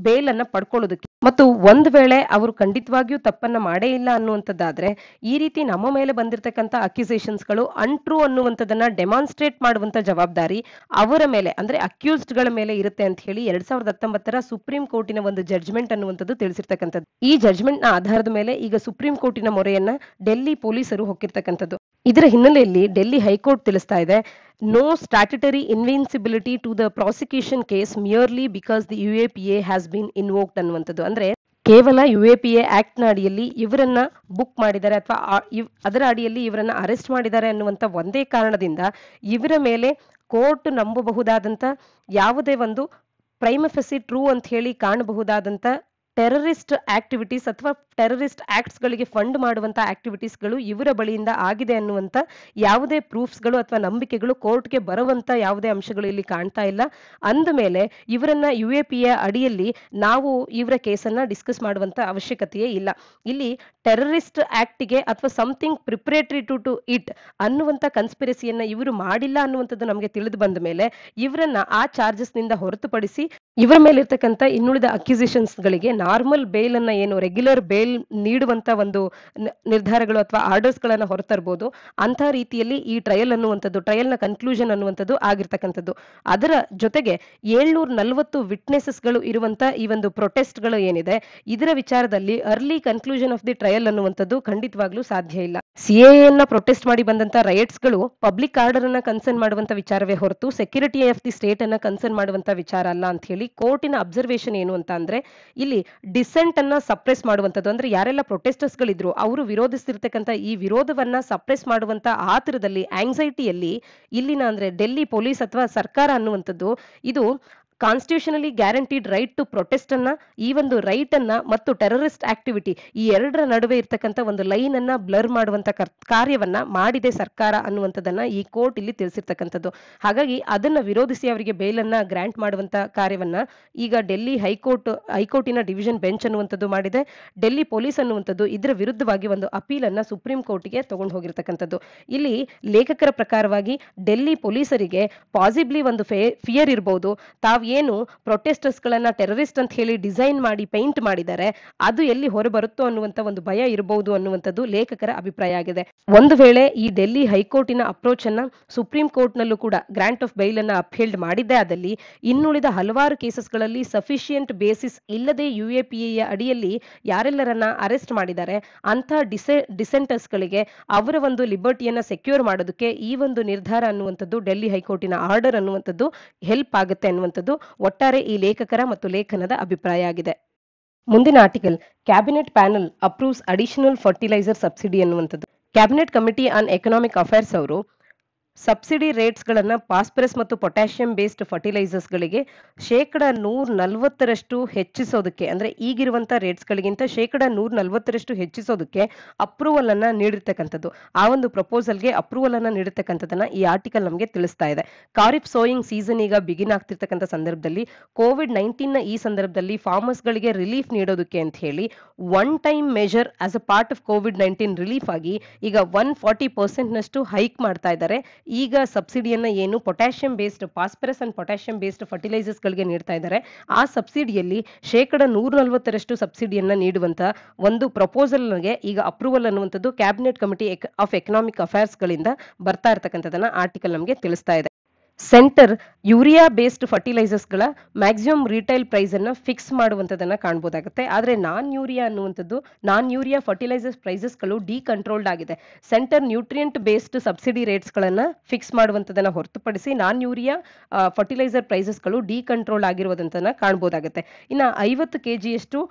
ಬೇಲ್ ಅನ್ನ ಪಡ್ಕೊಳ್ಳೋದಕ್ಕೆ. ಮತ್ತು ಒಂದ್ ವೇಳೆ ಅವರು ಖಂಡಿತವಾಗಿಯೂ ತಪ್ಪನ್ನ ಮಾಡೇ ಇಲ್ಲ ಅನ್ನುವಂಥದ್ದಾದ್ರೆ ಈ ರೀತಿ ನಮ್ಮ ಮೇಲೆ ಬಂದಿರತಕ್ಕಂತ ಅಕ್ಯುಸೇಷನ್ಸ್ ಗಳು ಅನ್ಟ್ರೂ ಅನ್ನುವಂಥದ್ದನ್ನ ಡೆಮಾನ್ಸ್ಟ್ರೇಟ್ ಮಾಡುವಂತ ಜವಾಬ್ದಾರಿ ಅವರ ಮೇಲೆ ಅಂದ್ರೆ ಅಕ್ಯೂಸ್ಡ್ ಗಳ ಮೇಲೆ ಇರುತ್ತೆ ಅಂತ ಹೇಳಿ 2019ರ ಸುಪ್ರೀಂ ಕೋರ್ಟಿನ ಒಂದು ಜಡ್ಜ್ಮೆಂಟ್ ಅನ್ನುವಂಥದ್ದು ತಿಳಿಸಿರ್ತಕ್ಕಂಥದ್ದು. ಈ ಜಡ್ಜ್ಮೆಂಟ್ ನ ಆಧಾರದ ಮೇಲೆ ಈಗ ಸುಪ್ರೀಂ ಕೋರ್ಟಿನ ಮೊರೆಯನ್ನ ಡೆಲ್ಲಿ ಪೊಲೀಸರು ಹೊಕ್ಕಿರ್ತಕ್ಕಂಥದ್ದು. ಇದರ ಹಿನ್ನೆಲೆಯಲ್ಲಿ ಡೆಲ್ಲಿ ಹೈಕೋರ್ಟ್ ತಿಳಿಸ್ತಾ ಇದೆ, no statutory invincibility to the prosecution case merely because the UAPA has been invoked ಅನ್ನುವಂಥದ್ದು. ಅಂದ್ರೆ ಕೇವಲ UAPA ಆಕ್ಟ್ ನ ಅಡಿಯಲ್ಲಿ ಇವರನ್ನ ಬುಕ್ ಮಾಡಿದ್ದಾರೆ ಅಥವಾ ಅದರ ಅಡಿಯಲ್ಲಿ ಇವರನ್ನ ಅರೆಸ್ಟ್ ಮಾಡಿದ್ದಾರೆ ಅನ್ನುವಂತ ಒಂದೇ ಕಾರಣದಿಂದ ಇವರ ಮೇಲೆ ಕೋರ್ಟ್ ನಂಬಬಹುದಾದಂತ ಯಾವುದೇ ಒಂದು ಪ್ರೈಮ ಫೆಸಿ ಟ್ರೂ ಅಂತ ಹೇಳಿ ಕಾಣಬಹುದಾದಂತ ಟೆರರಿಸ್ಟ್ ಆಕ್ಟಿವಿಟೀಸ್ ಅಥವಾ ಟೆರರಿಸ್ಟ್ ಆಕ್ಟ್ಸ್ಗಳಿಗೆ ಫಂಡ್ ಮಾಡುವಂತ ಆಕ್ಟಿವಿಟೀಸ್ಗಳು ಇವರ ಬಳಿಯಿಂದ ಆಗಿದೆ ಅನ್ನುವಂತ ಯಾವುದೇ ಪ್ರೂಫ್ಸ್ಗಳು ಅಥವಾ ನಂಬಿಕೆಗಳು ಕೋರ್ಟ್ಗೆ ಬರುವಂತ ಯಾವುದೇ ಅಂಶಗಳು ಇಲ್ಲಿ ಕಾಣ್ತಾ ಇಲ್ಲ. ಅಂದ ಮೇಲೆ ಇವರನ್ನ UAPA ಅಡಿಯಲ್ಲಿ ನಾವು ಇವರ ಕೇಸನ್ನ ಡಿಸ್ಕಸ್ ಮಾಡುವಂತ ಅವಶ್ಯಕತೆಯೇ ಇಲ್ಲ. ಇಲ್ಲಿ ಟೆರರಿಸ್ಟ್ ಆಕ್ಟ್ಗೆ ಅಥವಾ ಸಮಥಿಂಗ್ ಪ್ರಿಪರೇಟರಿ ಟು ಇಟ್ ಅನ್ನುವಂತ ಕನ್ಸ್ಪಿರಸಿಯನ್ನ ಇವರು ಮಾಡಿಲ್ಲ ಅನ್ನುವಂಥದ್ದು ನಮಗೆ ತಿಳಿದು ಬಂದ ಮೇಲೆ ಇವರನ್ನ ಆ ಚಾರ್ಜಸ್ ನಿಂದ ಹೊರತುಪಡಿಸಿ ಇವರ ಮೇಲಿರ್ತಕ್ಕಂಥ ಇನ್ನುಳಿದ ಅಕ್ಯುಸಿಷನ್ಸ್ ಗಳಿಗೆ ನಾರ್ಮಲ್ ಬೇಲ್ ಅನ್ನ ಏನು ರೆಗ್ಯುಲರ್ ಬೇಲ್ ನೀಡುವಂತ ಒಂದು ನಿರ್ಧಾರಗಳು ಅಥವಾ ಆರ್ಡರ್ಸ್ ಗಳನ್ನ ಹೊರತರಬಹುದು. ಅಂತ ರೀತಿಯಲ್ಲಿ ಈ ಟ್ರಯಲ್ ಅನ್ನುವಂಥದ್ದು ಟ್ರಯಲ್ ನ ಕನ್ಕ್ಲೂಷನ್ ಅನ್ನುವಂಥದ್ದು ಆಗಿರ್ತಕ್ಕಂಥದ್ದು. ಅದರ ಜೊತೆಗೆ 740 ವಿಟ್ನೆಸಸ್ ಗಳು ಇರುವಂತ ಈ ಒಂದು ಪ್ರೊಟೆಸ್ಟ್ ಗಳು ಏನಿದೆ ಇದರ ವಿಚಾರದಲ್ಲಿ early conclusion of the trial ಅನ್ನುವಂಥದ್ದು ಖಂಡಿತವಾಗ್ಲೂ ಸಾಧ್ಯ ಇಲ್ಲ. CAA ಅನ್ನ ಪ್ರೊಟೆಸ್ಟ್ ಮಾಡಿ ಬಂದಂತ ರೈಟ್ಸ್ ಗಳು ಪಬ್ಲಿಕ್ ಆರ್ಡರ್ ಅನ್ನ ಕನ್ಸರ್ನ್ ಮಾಡುವಂತ ವಿಚಾರವೇ ಹೊರತು ಸೆಕ್ಯೂರಿಟಿ ಆಫ್ ದಿ ಸ್ಟೇಟ್ ಅನ್ನ ಕನ್ಸರ್ನ್ ಮಾಡುವಂತ ವಿಚಾರ ಅಲ್ಲ ಅಂತ ಹೇಳಿ ಕೋರ್ಟಿನ ಅಬ್ಸರ್ವೇಷನ್ ಏನು ಅಂತ ಅಂದ್ರೆ ಇಲ್ಲಿ ಡಿಸೆಂಟ್ ಅನ್ನ ಸಪ್ರೆಸ್ ಮಾಡುವಂತದ್ದು. ಅಂದ್ರೆ ಯಾರೆಲ್ಲ ಪ್ರೊಟೆಸ್ಟರ್ಸ್ ಗಳಿದ್ರು ಅವರು ವಿರೋಧಿಸ್ತಿರ್ತಕ್ಕಂಥ ಈ ವಿರೋಧವನ್ನ ಸಪ್ರೆಸ್ ಮಾಡುವಂತ ಆತರದಲ್ಲಿ ಆಂಗ್ಸೈಟಿಯಲ್ಲಿ ಇಲ್ಲಿನ ಅಂದ್ರೆ ಡೆಲ್ಲಿ ಪೊಲೀಸ್ ಅಥವಾ ಸರ್ಕಾರ ಅನ್ನುವಂಥದ್ದು ಇದು constitutionally guaranteed right to protest ಅನ್ನ ಈ ಒಂದು ರೈಟ್ ಅನ್ನ ಮತ್ತು ಟೆರರಿಸ್ಟ್ ಆಕ್ಟಿವಿಟಿ ಈ ಎರಡರ ನಡುವೆ ಇರ್ತಕ್ಕಂಥ ಒಂದು ಲೈನ್ ಅನ್ನ ಬ್ಲರ್ ಮಾಡುವಂತ ಕಾರ್ಯವನ್ನ ಮಾಡಿದೆ ಸರ್ಕಾರ ಅನ್ನುವಂಥದ್ದನ್ನ ಈ ಕೋರ್ಟ್ ಇಲ್ಲಿ ತಿಳಿಸಿರ್ತಕ್ಕಂಥದ್ದು. ಹಾಗಾಗಿ ಅದನ್ನ ವಿರೋಧಿಸಿ ಅವರಿಗೆ ಬೇಲನ್ನ ಗ್ರಾಂಟ್ ಮಾಡುವಂತ ಕಾರ್ಯವನ್ನ ಈಗ ಡೆಲ್ಲಿ ಹೈಕೋರ್ಟಿನ ಡಿವಿಷನ್ ಬೆಂಚ್ ಅನ್ನುವಂಥದ್ದು ಮಾಡಿದೆ. ಡೆಲ್ಲಿ ಪೊಲೀಸ್ ಅನ್ನುವಂಥದ್ದು ಇದರ ವಿರುದ್ಧವಾಗಿ ಒಂದು ಅಪೀಲ್ ಅನ್ನ ಸುಪ್ರೀಂ ಕೋರ್ಟ್ಗೆ ತಗೊಂಡು ಹೋಗಿರ್ತಕ್ಕಂಥದ್ದು. ಇಲ್ಲಿ ಲೇಖಕರ ಪ್ರಕಾರವಾಗಿ ಡೆಲ್ಲಿ ಪೊಲೀಸರಿಗೆ ಪಾಸಿಬ್ಲಿ ಒಂದು ಫಿಯರ್ ಇರಬಹುದು. ತಾವು ಏನು ಪ್ರೊಟೆಸ್ಟರ್ಸ್ ಗಳನ್ನ ಟೆರರಿಸ್ಟ್ ಅಂತ ಹೇಳಿ ಡಿಸೈನ್ ಮಾಡಿ ಪೇಂಟ್ ಮಾಡಿದ್ದಾರೆ ಅದು ಎಲ್ಲಿ ಹೊರಬರುತ್ತೋ ಅನ್ನುವಂತ ಒಂದು ಭಯ ಇರಬಹುದು ಅನ್ನುವಂಥದ್ದು ಲೇಖಕರ ಅಭಿಪ್ರಾಯ ಆಗಿದೆ. ಒಂದು ವೇಳೆ ಈ ಡೆಲ್ಲಿ ಹೈಕೋರ್ಟಿನ ಅಪ್ರೋಚ್ ಅನ್ನ ಸುಪ್ರೀಂ ಕೋರ್ಟ್ ನಲ್ಲೂ ಕೂಡ ಗ್ರಾಂಟ್ ಆಫ್ ಬೈಲ್ ಅನ್ನ ಅಪ್ಹೀಲ್ಡ್ ಮಾಡಿದ್ದೇ ಆದಲ್ಲಿ ಇನ್ನುಳಿದ ಹಲವಾರು ಕೇಸಸ್ಗಳಲ್ಲಿ ಸಫಿಶಿಯಂಟ್ ಬೇಸಿಸ್ ಇಲ್ಲದೆ UAPA ಅಡಿಯಲ್ಲಿ ಯಾರೆಲ್ಲರನ್ನ ಅರೆಸ್ಟ್ ಮಾಡಿದ್ದಾರೆ ಅಂತ ಡಿಸೆಂಟರ್ಸ್ ಗಳಿಗೆ ಅವರ ಒಂದು ಲಿಬರ್ಟಿಯನ್ನ ಸೆಕ್ಯೂರ್ ಮಾಡೋದಕ್ಕೆ ಈ ಒಂದು ನಿರ್ಧಾರ ಅನ್ನುವಂಥದ್ದು ಡೆಲ್ಲಿ ಹೈಕೋರ್ಟಿನ ಆರ್ಡರ್ ಅನ್ನುವಂಥದ್ದು ಹೆಲ್ಪ್ ಆಗುತ್ತೆ ಅನ್ನುವಂಥದ್ದು ಒಟ್ಟಾರೆ ಈ ಲೇಖಕರ ಮತ್ತು ಲೇಖನದ ಅಭಿಪ್ರಾಯ ಆಗಿದೆ. ಮುಂದಿನ article cabinet panel approves additional fertiliser subsidy ಅನ್ನುವಂಥದ್ದು. Cabinet committee on economic affairs ಅವರು ಸಬ್ಸಿಡಿ ರೇಟ್ಸ್ ಗಳನ್ನ ಫಾಸ್ಫರಸ್ ಮತ್ತು ಪೊಟ್ಯಾಷಿಯಂ ಬೇಸ್ಡ್ ಫರ್ಟಿಲೈಸರ್ಸ್ ಗಳಿಗೆ 140% ಹೆಚ್ಚಿಸೋದಕ್ಕೆ ಅಂದ್ರೆ ಈಗಿರುವಂತ ರೇಟ್ಸ್ ಗಳಿಗಿಂತ 140% ಹೆಚ್ಚಿಸೋದಕ್ಕೆ ಅಪ್ರೂವಲ್ ಅನ್ನ ನೀಡಿರ್ತಕ್ಕಂಥದ್ದು. ಆ ಒಂದು ಪ್ರಪೋಸಲ್ಗೆ ಅಪ್ರೂವಲ್ ಅನ್ನ ನೀಡಿರ್ತಕ್ಕಂಥದನ್ನ ಈ ಆರ್ಟಿಕಲ್ ನಮಗೆ ತಿಳಿಸ್ತಾ ಇದೆ. ಖಾರಿಫ್ ಸೋಯಿಂಗ್ ಸೀಸನ್ ಈಗ ಬಿಗಿನ್ ಆಗ್ತಿರ್ತಕ್ಕಂಥ ಸಂದರ್ಭದಲ್ಲಿ COVID-19 ನ ಈ ಸಂದರ್ಭದಲ್ಲಿ ಫಾರ್ಮರ್ಸ್ ಗಳಿಗೆ ರಿಲೀಫ್ ನೀಡೋದಕ್ಕೆ ಅಂತ ಹೇಳಿ one time measure as a part of COVID-19 relief ಆಗಿ ಈಗ 140% ನಷ್ಟು ಹೈಕ್ ಮಾಡ್ತಾ ಇದ್ದಾರೆ. ಈಗ ಸಬ್ಸಿಡಿಯನ್ನ ಏನು potassium based phosphorus and potassium based fertilisers ಗಳಿಗೆ ನೀಡ್ತಾ ಇದ್ದಾರೆ ಆ ಸಬ್ಸಿಡಿಯಲ್ಲಿ 140% ಸಬ್ಸಿಡಿಯನ್ನ ನೀಡುವಂತ ಒಂದು ಪ್ರಪೋಸಲ್ಗೆ ಈಗ ಅಪ್ರೂವಲ್ ಅನ್ನುವಂಥದ್ದು cabinet committee of economic affairs ಗಳಿಂದ ಬರ್ತಾ ಇರತಕ್ಕಂಥದನ್ನ ಆರ್ಟಿಕಲ್ ನಮಗೆ ತಿಳಿಸ್ತಾ ಇದೆ. ಸೆಂಟರ್ ಯೂರಿಯಾ ಬೇಸ್ಡ್ ಫರ್ಟಿಲೈಸರ್ಸ್ ಗಳ ಮ್ಯಾಕ್ಸಿಮಮ್ ರಿಟೈಲ್ ಪ್ರೈಸ್ ಅನ್ನ ಫಿಕ್ಸ್ ಮಾಡುವಂತದನ್ನ ಕಾಣಬಹುದಾಗುತ್ತೆ. ಆದ್ರೆ ನಾನ್ ಯೂರಿಯಾ ಫರ್ಟಿಲೈಸರ್ಸ್ ಪ್ರೈಸಸ್ ಗಳು ಡಿಕಂಟ್ರೋಲ್ಡ್ ಆಗಿದೆ. Centre nutrient based subsidy rates ಗಳನ್ನ ಫಿಕ್ಸ್ ಮಾಡುವಂತದನ್ನ ಹೊರತುಪಡಿಸಿ ನಾನ್ ಯೂರಿಯಾ ಫರ್ಟಿಲೈಸರ್ ಪ್ರೈಸಸ್ ಗಳು ಡಿಕಂಟ್ರೋಲ್ ಆಗಿರುವುದಂತನ್ನ ಕಾಣಬಹುದಾಗುತ್ತೆ. ಇನ್ನ 50 kgಯಷ್ಟು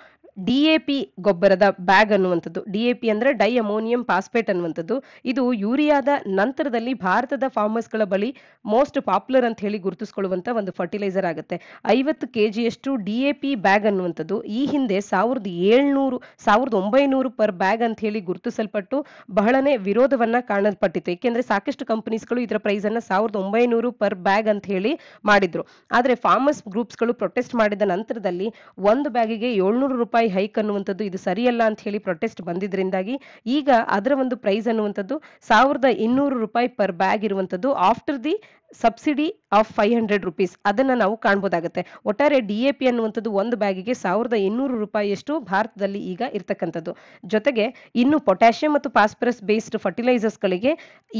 DAP ಗೊಬ್ಬರದ ಬ್ಯಾಗ್ ಅನ್ನುವಂಥದ್ದು, DAP ಅಂದ್ರೆ ಡೈ ಅಮೋನಿಯಂ ಫಾಸ್ಫೇಟ್ ಅನ್ನುವಂಥದ್ದು, ಇದು ಯೂರಿಯಾದ ನಂತರದಲ್ಲಿ ಭಾರತದ ಫಾರ್ಮರ್ಸ್ ಗಳ ಬಳಿ ಮೋಸ್ಟ್ ಪಾಪ್ಯುಲರ್ ಅಂತ ಹೇಳಿ ಗುರುತಿಸಿಕೊಳ್ಳುವಂತ ಒಂದು ಫರ್ಟಿಲೈಸರ್ ಆಗುತ್ತೆ. 50 kgಯಷ್ಟು DAP ಬ್ಯಾಗ್ ಅನ್ನುವಂಥದ್ದು ಈ ಹಿಂದೆ 1900 ಪರ್ ಬ್ಯಾಗ್ ಅಂತ ಹೇಳಿ ಗುರುತಿಸಲ್ಪಟ್ಟು ಬಹಳನೇ ವಿರೋಧವನ್ನ ಕಾಣಲ್ಪಟ್ಟಿತ್ತು. ಏಕೆಂದ್ರೆ ಸಾಕಷ್ಟು ಕಂಪನೀಸ್ಗಳು ಇದರ ಪ್ರೈಸ್ ಅನ್ನ 1900 ಪರ್ ಬ್ಯಾಗ್ ಅಂತ ಹೇಳಿ ಮಾಡಿದ್ರು. ಆದ್ರೆ ಫಾರ್ಮರ್ಸ್ ಗ್ರೂಪ್ಸ್ ಗಳು ಪ್ರೊಟೆಸ್ಟ್ ಮಾಡಿದ ನಂತರದಲ್ಲಿ ಒಂದು ಬ್ಯಾಗಿಗೆ 700 ರೂಪಾಯಿ ಹೈಕ್ ಅನ್ನುವಂಥದ್ದು ಇದು ಸರಿಯಲ್ಲ ಅಂತ ಹೇಳಿ ಪ್ರೊಟೆಸ್ಟ್ ಬಂದಿದ್ರಿಂದಾಗಿ ಈಗ ಅದರ ಒಂದು ಪ್ರೈಸ್ ಅನ್ನುವಂಥದ್ದು 1200 ರೂಪಾಯಿ ಪರ್ ಬ್ಯಾಗ್ ಇರುವಂಥದ್ದು after the subsidy of 500 rupees ಅದನ್ನ ನಾವು ಕಾಣಬಹುದಾಗುತ್ತೆ. ಒಟ್ಟಾರೆ DAP ಅನ್ನುವಂಥದ್ದು ಒಂದು ಬ್ಯಾಗಿಗೆ 1200 ರೂಪಾಯಿಯಷ್ಟು ಭಾರತದಲ್ಲಿ ಈಗ ಇರ್ತಕ್ಕಂಥದ್ದು. ಜೊತೆಗೆ ಇನ್ನು ಪೊಟ್ಯಾಷಿಯಂ ಮತ್ತು ಫಾಸ್ಫರಸ್ ಬೇಸ್ಡ್ ಫರ್ಟಿಲೈಸರ್ಸ್ ಗಳಿಗೆ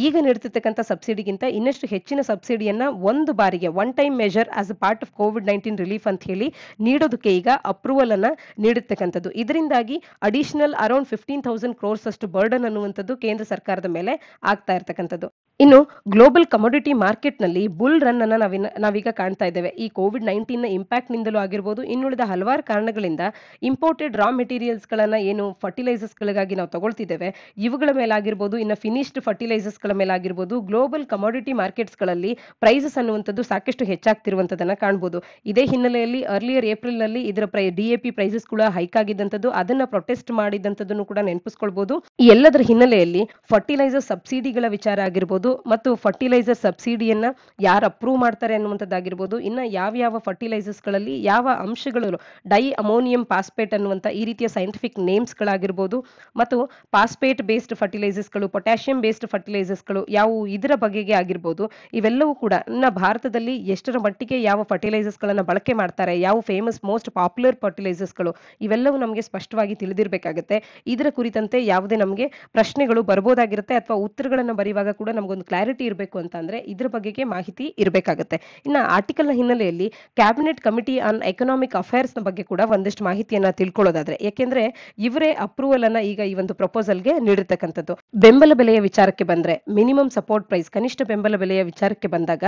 ಈಗ ನೀಡುತ್ತಿರ್ತಕ್ಕಂಥ ಸಬ್ಸಿಡಿಗಿಂತ ಇನ್ನಷ್ಟು ಹೆಚ್ಚಿನ ಸಬ್ಸಿಡಿಯನ್ನ ಒಂದು ಬಾರಿಗೆ one time measure as a part of COVID-19 relief ಅಂತ ಹೇಳಿ ನೀಡೋದಕ್ಕೆ ಈಗ ಅಪ್ರೂವಲ್ ಅನ್ನ ನೀಡಿರ್ತಕ್ಕಂಥದ್ದು. ಇದರಿಂದಾಗಿ ಅಡಿಷನಲ್ ಅರೌಂಡ್ 15,000 crores ಅಷ್ಟು ಬರ್ಡನ್ ಅನ್ನುವಂಥದ್ದು ಕೇಂದ್ರ ಸರ್ಕಾರದ ಮೇಲೆ ಆಗ್ತಾ ಇರ್ತಕ್ಕಂಥದ್ದು. ಇನ್ನು ಗ್ಲೋಬಲ್ ಕಮೋಡಿಟಿ ಮಾರ್ಕೆಟ್ನಲ್ಲಿ ಬುಲ್ ರನ್ ಅನ್ನ ನಾವೀಗ ಕಾಣ್ತಾ ಇದ್ದೇವೆ. ಈ ಕೋವಿಡ್-19 ನ ಇಂಪ್ಯಾಕ್ಟ್ ನಿಂದಲೂ ಆಗಿರ್ಬೋದು, ಇನ್ನುಳಿದ ಹಲವಾರು ಕಾರಣಗಳಿಂದ ಇಂಪೋರ್ಟೆಡ್ ರಾ ಮೆಟೀರಿಯಲ್ಸ್ ಗಳನ್ನ ಏನು ಫರ್ಟಿಲೈಸರ್ಸ್ ಗಳಿಗಾಗಿ ನಾವು ತಗೊಳ್ತಿದ್ದೇವೆ, ಇವುಗಳ ಮೇಲಾಗಿರ್ಬೋದು, ಇನ್ನು ಫಿನಿಶ್ಡ್ ಫರ್ಟಿಲೈಸರ್ಸ್ ಗಳ ಮೇಲಾಗಿರ್ಬೋದು, ಗ್ಲೋಬಲ್ ಕಮೋಡಿಟಿ ಮಾರ್ಕೆಟ್ಸ್ ಗಳಲ್ಲಿ ಪ್ರೈಸಸ್ ಅನ್ನುವಂಥದ್ದು ಸಾಕಷ್ಟು ಹೆಚ್ಚಾಗ್ತಿರುವಂತದನ್ನ ಕಾಣಬಹುದು. ಇದೇ ಹಿನ್ನೆಲೆಯಲ್ಲಿ ಅರ್ಲಿಯರ್ ಏಪ್ರಿಲ್ ನಲ್ಲಿ ಇದರ DAP ಪ್ರೈಸಸ್ ಕೂಡ ಹೈಕ್ ಆಗಿದ್ದಂಥದ್ದು, ಅದನ್ನ ಪ್ರೊಟೆಸ್ಟ್ ಮಾಡಿದಂಥದ್ದನ್ನು ಕೂಡ ನೆನಪಿಸ್ಕೊಳ್ಬಹುದು. ಈ ಎಲ್ಲದರ ಹಿನ್ನೆಲೆಯಲ್ಲಿ ಫರ್ಟಿಲೈಸರ್ ಸಬ್ಸಿಡಿಗಳ ವಿಚಾರ ಆಗಿರ್ಬೋದು ಮತ್ತು ಫರ್ಟಿಲೈಸರ್ ಸಬ್ಸಿಡಿಯನ್ನ ಯಾರು ಅಪ್ರೂವ್ ಮಾಡ್ತಾರೆ ಅನ್ನುವಂಥದ್ದಾಗಿರ್ಬೋದು, ಇನ್ನ ಯಾವ ಫರ್ಟಿಲೈಸರ್ಸ್ ಗಳಲ್ಲಿ ಯಾವ ಅಂಶಗಳು ಡೈ ಅಮೋನಿಯಂ ಪಾಸ್ಪೇಟ್ ಅನ್ನುವಂಥ ಈ ರೀತಿಯ ಸೈಂಟಿಫಿಕ್ ನೇಮ್ಸ್ ಗಳಾಗಿರ್ಬೋದು ಮತ್ತು ಪಾಸ್ಪೇಟ್ ಬೇಸ್ಡ್ ಫರ್ಟಿಲೈಸರ್ಸ್ ಗಳು, ಪೊಟ್ಯಾಷಿಯಂ ಬೇಸ್ಡ್ ಫರ್ಟಿಲೈಸರ್ಸ್ ಗಳು ಯಾವುವು ಇದರ ಬಗೆಗೆ ಆಗಿರ್ಬೋದು, ಇವೆಲ್ಲವೂ ಕೂಡ ಇನ್ನ ಭಾರತದಲ್ಲಿ ಎಷ್ಟರ ಮಟ್ಟಿಗೆ ಯಾವ ಫರ್ಟಿಲೈಸರ್ಸ್ ಗಳನ್ನ ಬಳಕೆ ಮಾಡ್ತಾರೆ, ಯಾವ ಫೇಮಸ್ ಮೋಸ್ಟ್ ಪಾಪ್ಯುಲರ್ ಫರ್ಟಿಲೈಸರ್ಸ್ ಗಳು, ಇವೆಲ್ಲವೂ ನಮಗೆ ಸ್ಪಷ್ಟವಾಗಿ ತಿಳಿದಿರಬೇಕಾಗುತ್ತೆ. ಇದರ ಕುರಿತಂತೆ ಯಾವುದೇ ನಮಗೆ ಪ್ರಶ್ನೆಗಳು ಬರ್ಬೋದಾಗಿರುತ್ತೆ ಅಥವಾ ಉತ್ತರಗಳನ್ನ ಬರೆಯುವಾಗ ಕೂಡ ನಮಗೊಂದು ಕ್ಲಾರಿಟಿ ಇರಬೇಕು ಅಂತ ಅಂದ್ರೆ ಇದ್ರ ಬಗೆಗೆ ಮಾಹಿತಿ ಇರಬೇಕಾಗುತ್ತೆ. ಇನ್ನ ಆರ್ಟಿಕಲ್ ನ ಹಿನ್ನೆಲೆಯಲ್ಲಿ cabinet committee on economic affairs ನ ಬಗ್ಗೆ ಕೂಡ ಒಂದಿಷ್ಟು ಮಾಹಿತಿಯನ್ನ ತಿಳ್ಕೊಳ್ಳೋದಾದ್ರೆ, ಯಾಕೆಂದ್ರೆ ಇವರೇ ಅಪ್ರೂವಲ್ ಅನ್ನ ಈಗ ಈ ಒಂದು ಪ್ರಪೋಸಲ್ಗೆ ನೀಡಿರ್ತಕ್ಕಂಥದ್ದು. ಬೆಂಬಲ ಬೆಲೆಯ ವಿಚಾರಕ್ಕೆ ಬಂದ್ರೆ, ಮಿನಿಮಮ್ ಸಪೋರ್ಟ್ ಪ್ರೈಸ್ ಕನಿಷ್ಠ ಬೆಂಬಲ ಬೆಲೆಯ ವಿಚಾರಕ್ಕೆ ಬಂದಾಗ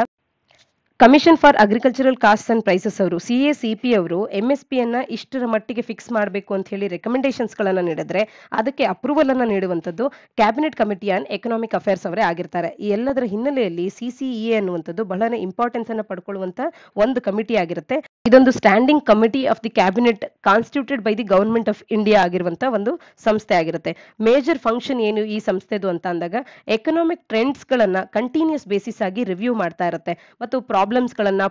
commission for agricultural cost and prices ಅವರು CACP ಅವರು MSP ಅನ್ನ ಇಷ್ಟರ ಮಟ್ಟಿಗೆ ಫಿಕ್ಸ್ ಮಾಡಬೇಕು ಅಂತ ಹೇಳಿ ರೆಕಮೆಂಡೇಶನ್ಸ್ ಗಳನ್ನ ನೀಡಿದ್ರೆ ಅದಕ್ಕೆ ಅಪ್ರೂವಲ್ ಅನ್ನ ನೀಡುವಂತದ್ದು cabinet committee on economic affairs ಅವರೇ ಆಗಿರ್ತಾರೆ. ಈ ಎಲ್ಲದರ ಹಿನ್ನೆಲೆಯಲ್ಲಿ CCEA ಅನ್ನುವಂಥದ್ದು ಬಹಳನೇ ಇಂಪಾರ್ಟೆನ್ಸ್ ಅನ್ನ ಪಡ್ಕೊಳ್ಳುವಂತ ಒಂದು ಕಮಿಟಿ ಆಗಿರುತ್ತೆ. ಇದೊಂದು standing committee of the cabinet constituted by the government of India ಆಗಿರುವಂತ ಒಂದು ಸಂಸ್ಥೆ ಆಗಿರುತ್ತೆ. ಮೇಜರ್ ಫಂಕ್ಷನ್ ಏನು ಈ ಸಂಸ್ಥೆದು ಅಂತ ಅಂದಾಗ ಎಕನಾಮಿಕ್ ಟ್ರೆಂಡ್ಸ್ ಗಳನ್ನ ಕಂಟಿನ್ಯೂಸ್ ಬೇಸಿಸ್ ಆಗಿ ರಿವ್ಯೂ ಮಾಡ್ತಾ ಇರುತ್ತೆ ಮತ್ತು ಪ್ರಾಬ್ಲಮ್ಸ್ ಗಳನ್ನ,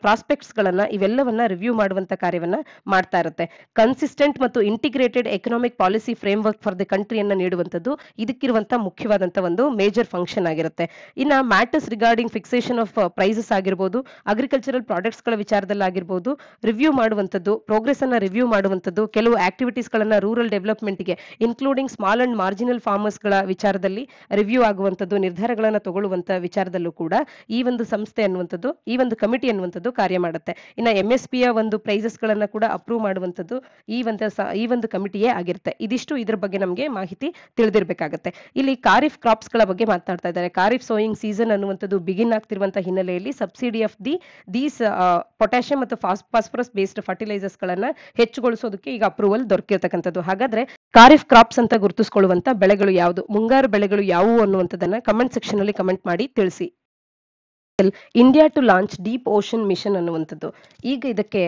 ಪ್ರಾಸ್ಪೆಕ್ಟ್ಸ್ ಗಳನ್ನ ಇವೆಲ್ಲವನ್ನ ರಿವ್ಯೂ ಮಾಡುವಂತ ಕಾರ್ಯವನ್ನ ಮಾಡ್ತಾ ಇರುತ್ತೆ. ಕನ್ಸಿಸ್ಟೆಂಟ್ ಮತ್ತು integrated economic policy framework for the ಕಂಟ್ರಿಯನ್ನ ನೀಡುವಂತದ್ದು ಇದಕ್ಕಿರುವಂತ ಮುಖ್ಯವಾದಂತ ಒಂದು ಮೇಜರ್ ಫಂಕ್ಷನ್ ಆಗಿರುತ್ತೆ. ಇನ್ನ matters regarding fixation of prices ಆಗಿರ್ಬೋದು, ಅಗ್ರಿಕಲ್ಚರಲ್ ಪ್ರಾಡಕ್ಟ್ಸ್ ಗಳ ವಿಚಾರದಲ್ಲಾಗಿರ್ಬೋದು ರಿವ್ಯೂ ಮಾಡುವಂತದ್ದು, ಪ್ರೋಗ್ರೆಸ್ ಅನ್ನ ರಿವ್ಯೂ ಮಾಡುವಂತದ್ದು, ಕೆಲವು ಆಕ್ಟಿವಿಟೀಸ್ ಗಳನ್ನ ರೂರಲ್ ಡೆವಲಪ್ಮೆಂಟ್ ಗೆ including small and marginal farmers ಗಳ ವಿಚಾರದಲ್ಲಿ ರಿವ್ಯೂ ಆಗುವಂತದ್ದು, ನಿರ್ಧಾರಗಳನ್ನ ತಗೊಳ್ಳುವಂತ ವಿಚಾರದಲ್ಲೂ ಕೂಡ ಈ ಒಂದು ಸಂಸ್ಥೆ ಅನ್ನುವಂಥದ್ದು, ಈ ಒಂದು ಕಮಿಟಿ ಅನ್ನುವಂಥದ್ದು ಕಾರ್ಯ ಮಾಡುತ್ತೆ. ಇನ್ನ MSP ಯ ಒಂದು ಪ್ರೈಸಸ್ ಗಳನ್ನ ಕೂಡ ಅಪ್ರೂವ್ ಮಾಡುವಂತದ್ದು ಈ ಒಂದು ಕಮಿಟಿಯೇ ಆಗಿರುತ್ತೆ. ಇದಿಷ್ಟು ಇದ್ರ ಬಗ್ಗೆ ನಮಗೆ ಮಾಹಿತಿ ತಿಳಿದಿರಬೇಕಾಗುತ್ತೆ. ಇಲ್ಲಿ ಖಾರಿಫ್ ಕ್ರಾಪ್ಸ್ ಗಳ ಬಗ್ಗೆ ಮಾತನಾಡ್ತಾ ಇದ್ದಾರೆ. ಖಾರಿಫ್ ಸೋಯಿಂಗ್ ಸೀಸನ್ ಅನ್ನುವಂಥದ್ದು ಬಿಗಿನ್ ಆಗ್ತಿರುವಂತಹ ಹಿನ್ನೆಲೆಯಲ್ಲಿ ಸಬ್ಸಿಡಿ ಆಫ್ ದೀಸ್ ಪೊಟ್ಯಾಷಿಯಂ ಮತ್ತು ಫಾಸ್ಫರಸ್ ಬೇಸ್ಡ್ ಫರ್ಟಿಲೈಸರ್ಸ್ ಗಳನ್ನ ಹೆಚ್ಚುಗೊಳಿಸೋದಕ್ಕೆ ಈಗ ಅಪ್ರೂವಲ್ ದೊರಕಿರ್ತಕ್ಕಂಥದ್ದು. ಹಾಗಾದ್ರೆ ಖಾರಿಫ್ ಕ್ರಾಪ್ಸ್ ಅಂತ ಗುರುತಿಸಿಕೊಳ್ಳುವಂತ ಬೆಳೆಗಳು ಯಾವುದು, ಮುಂಗಾರು ಬೆಳೆಗಳು ಯಾವುವು ಅನ್ನುವಂಥದ್ದನ್ನ ಕಮೆಂಟ್ ಸೆಕ್ಷನ್ ಅಲ್ಲಿ ಕಮೆಂಟ್ ಮಾಡಿ ತಿಳಿಸಿ. India to launch deep ocean mission ಅನ್ನುವಂಥದ್ದು ಈಗ ಇದಕ್ಕೆ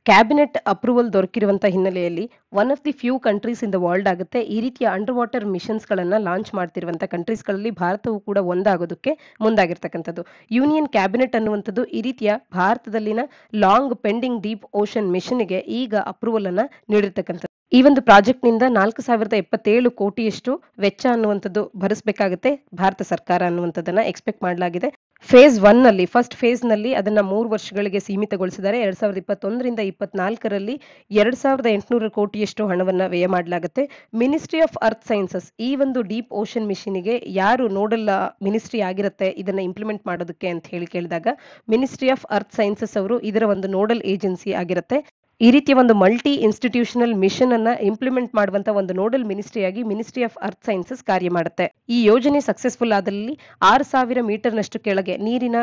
ಕ್ಯಾಬಿನೆಟ್ ಅಪ್ರೂವಲ್ ದೊರಕಿರುವಂತಹ ಹಿನ್ನೆಲೆಯಲ್ಲಿ one of the few countries in the world ಆಗುತ್ತೆ. ಈ ರೀತಿಯ ಅಂಡರ್ ವಾಟರ್ ಮಿಷನ್ಸ್ ಗಳನ್ನ ಲಾಂಚ್ ಮಾಡ್ತಿರುವಂತಹ ಕಂಟ್ರೀಸ್ ಗಳಲ್ಲಿ ಭಾರತವು ಕೂಡ ಒಂದಾಗೋದಕ್ಕೆ ಮುಂದಾಗಿರ್ತಕ್ಕಂಥದ್ದು. ಯೂನಿಯನ್ ಕ್ಯಾಬಿನೆಟ್ ಅನ್ನುವಂಥದ್ದು ಈ ರೀತಿಯ ಭಾರತದಲ್ಲಿನ long pending deep ocean mission ಗೆ ಈಗ ಅಪ್ರೂವಲ್ ಅನ್ನ ನೀಡಿರ್ತಕ್ಕಂಥದ್ದು. ಈ ಒಂದು ಪ್ರಾಜೆಕ್ಟ್ ನಿಂದ 4027 ಕೋಟಿಯಷ್ಟು ವೆಚ್ಚ ಅನ್ನುವಂಥದ್ದು ಭರಿಸಬೇಕಾಗುತ್ತೆ ಭಾರತ ಸರ್ಕಾರ ಅನ್ನುವಂಥದ್ದನ್ನ ಎಕ್ಸ್ಪೆಕ್ಟ್ ಮಾಡಲಾಗಿದೆ. ಫೇಸ್ 1 ನಲ್ಲಿ ಫಸ್ಟ್ ಫೇಸ್ ನಲ್ಲಿ ಅದನ್ನ 3 ವರ್ಷಗಳಿಗೆ ಸೀಮಿತಗೊಳಿಸಿದ್ದಾರೆ. 2021ರಿಂದ 24ರಲ್ಲಿ 2800 ಕೋಟಿಯಷ್ಟು ಹಣವನ್ನ ವ್ಯಯ ಮಾಡಲಾಗುತ್ತೆ. ಮಿನಿಸ್ಟ್ರಿ ಆಫ್ ಅರ್ತ್ ಸೈನ್ಸಸ್ ಈ ಒಂದು ಡೀಪ್ ಓಷನ್ ಮಿಷನ್ಗೆ ಯಾರು ನೋಡಲ್ ಮಿನಿಸ್ಟ್ರಿ ಆಗಿರುತ್ತೆ ಇದನ್ನ ಇಂಪ್ಲಿಮೆಂಟ್ ಮಾಡೋದಕ್ಕೆ ಅಂತ ಹೇಳಿ ಕೇಳಿದಾಗ ಮಿನಿಸ್ಟ್ರಿ ಆಫ್ ಅರ್ತ್ ಸೈನ್ಸಸ್ ಅವರು ಇದರ ಒಂದು ನೋಡಲ್ ಏಜೆನ್ಸಿ ಆಗಿರುತ್ತೆ. ಈ ರೀತಿಯ ಒಂದು ಮಲ್ಟಿ ಇನ್ಸ್ಟಿಟ್ಯೂಷನಲ್ ಮಿಷನ್ ಅನ್ನ ಇಂಪ್ಲಿಮೆಂಟ್ ಮಾಡುವಂತ ಒಂದು ನೋಡಲ್ ಮಿನಿಸ್ಟ್ರಿಯಾಗಿ ಮಿನಿಸ್ಟ್ರಿ ಆಫ್ ಅರ್ತ್ ಸೈನ್ಸಸ್ ಕಾರ್ಯ ಮಾಡುತ್ತೆ. ಈ ಯೋಜನೆ ಸಕ್ಸೆಸ್ಫುಲ್ ಆದಲ್ಲಿ 6000 ಮೀಟರ್ನಷ್ಟು ಕೆಳಗೆ ನೀರಿನ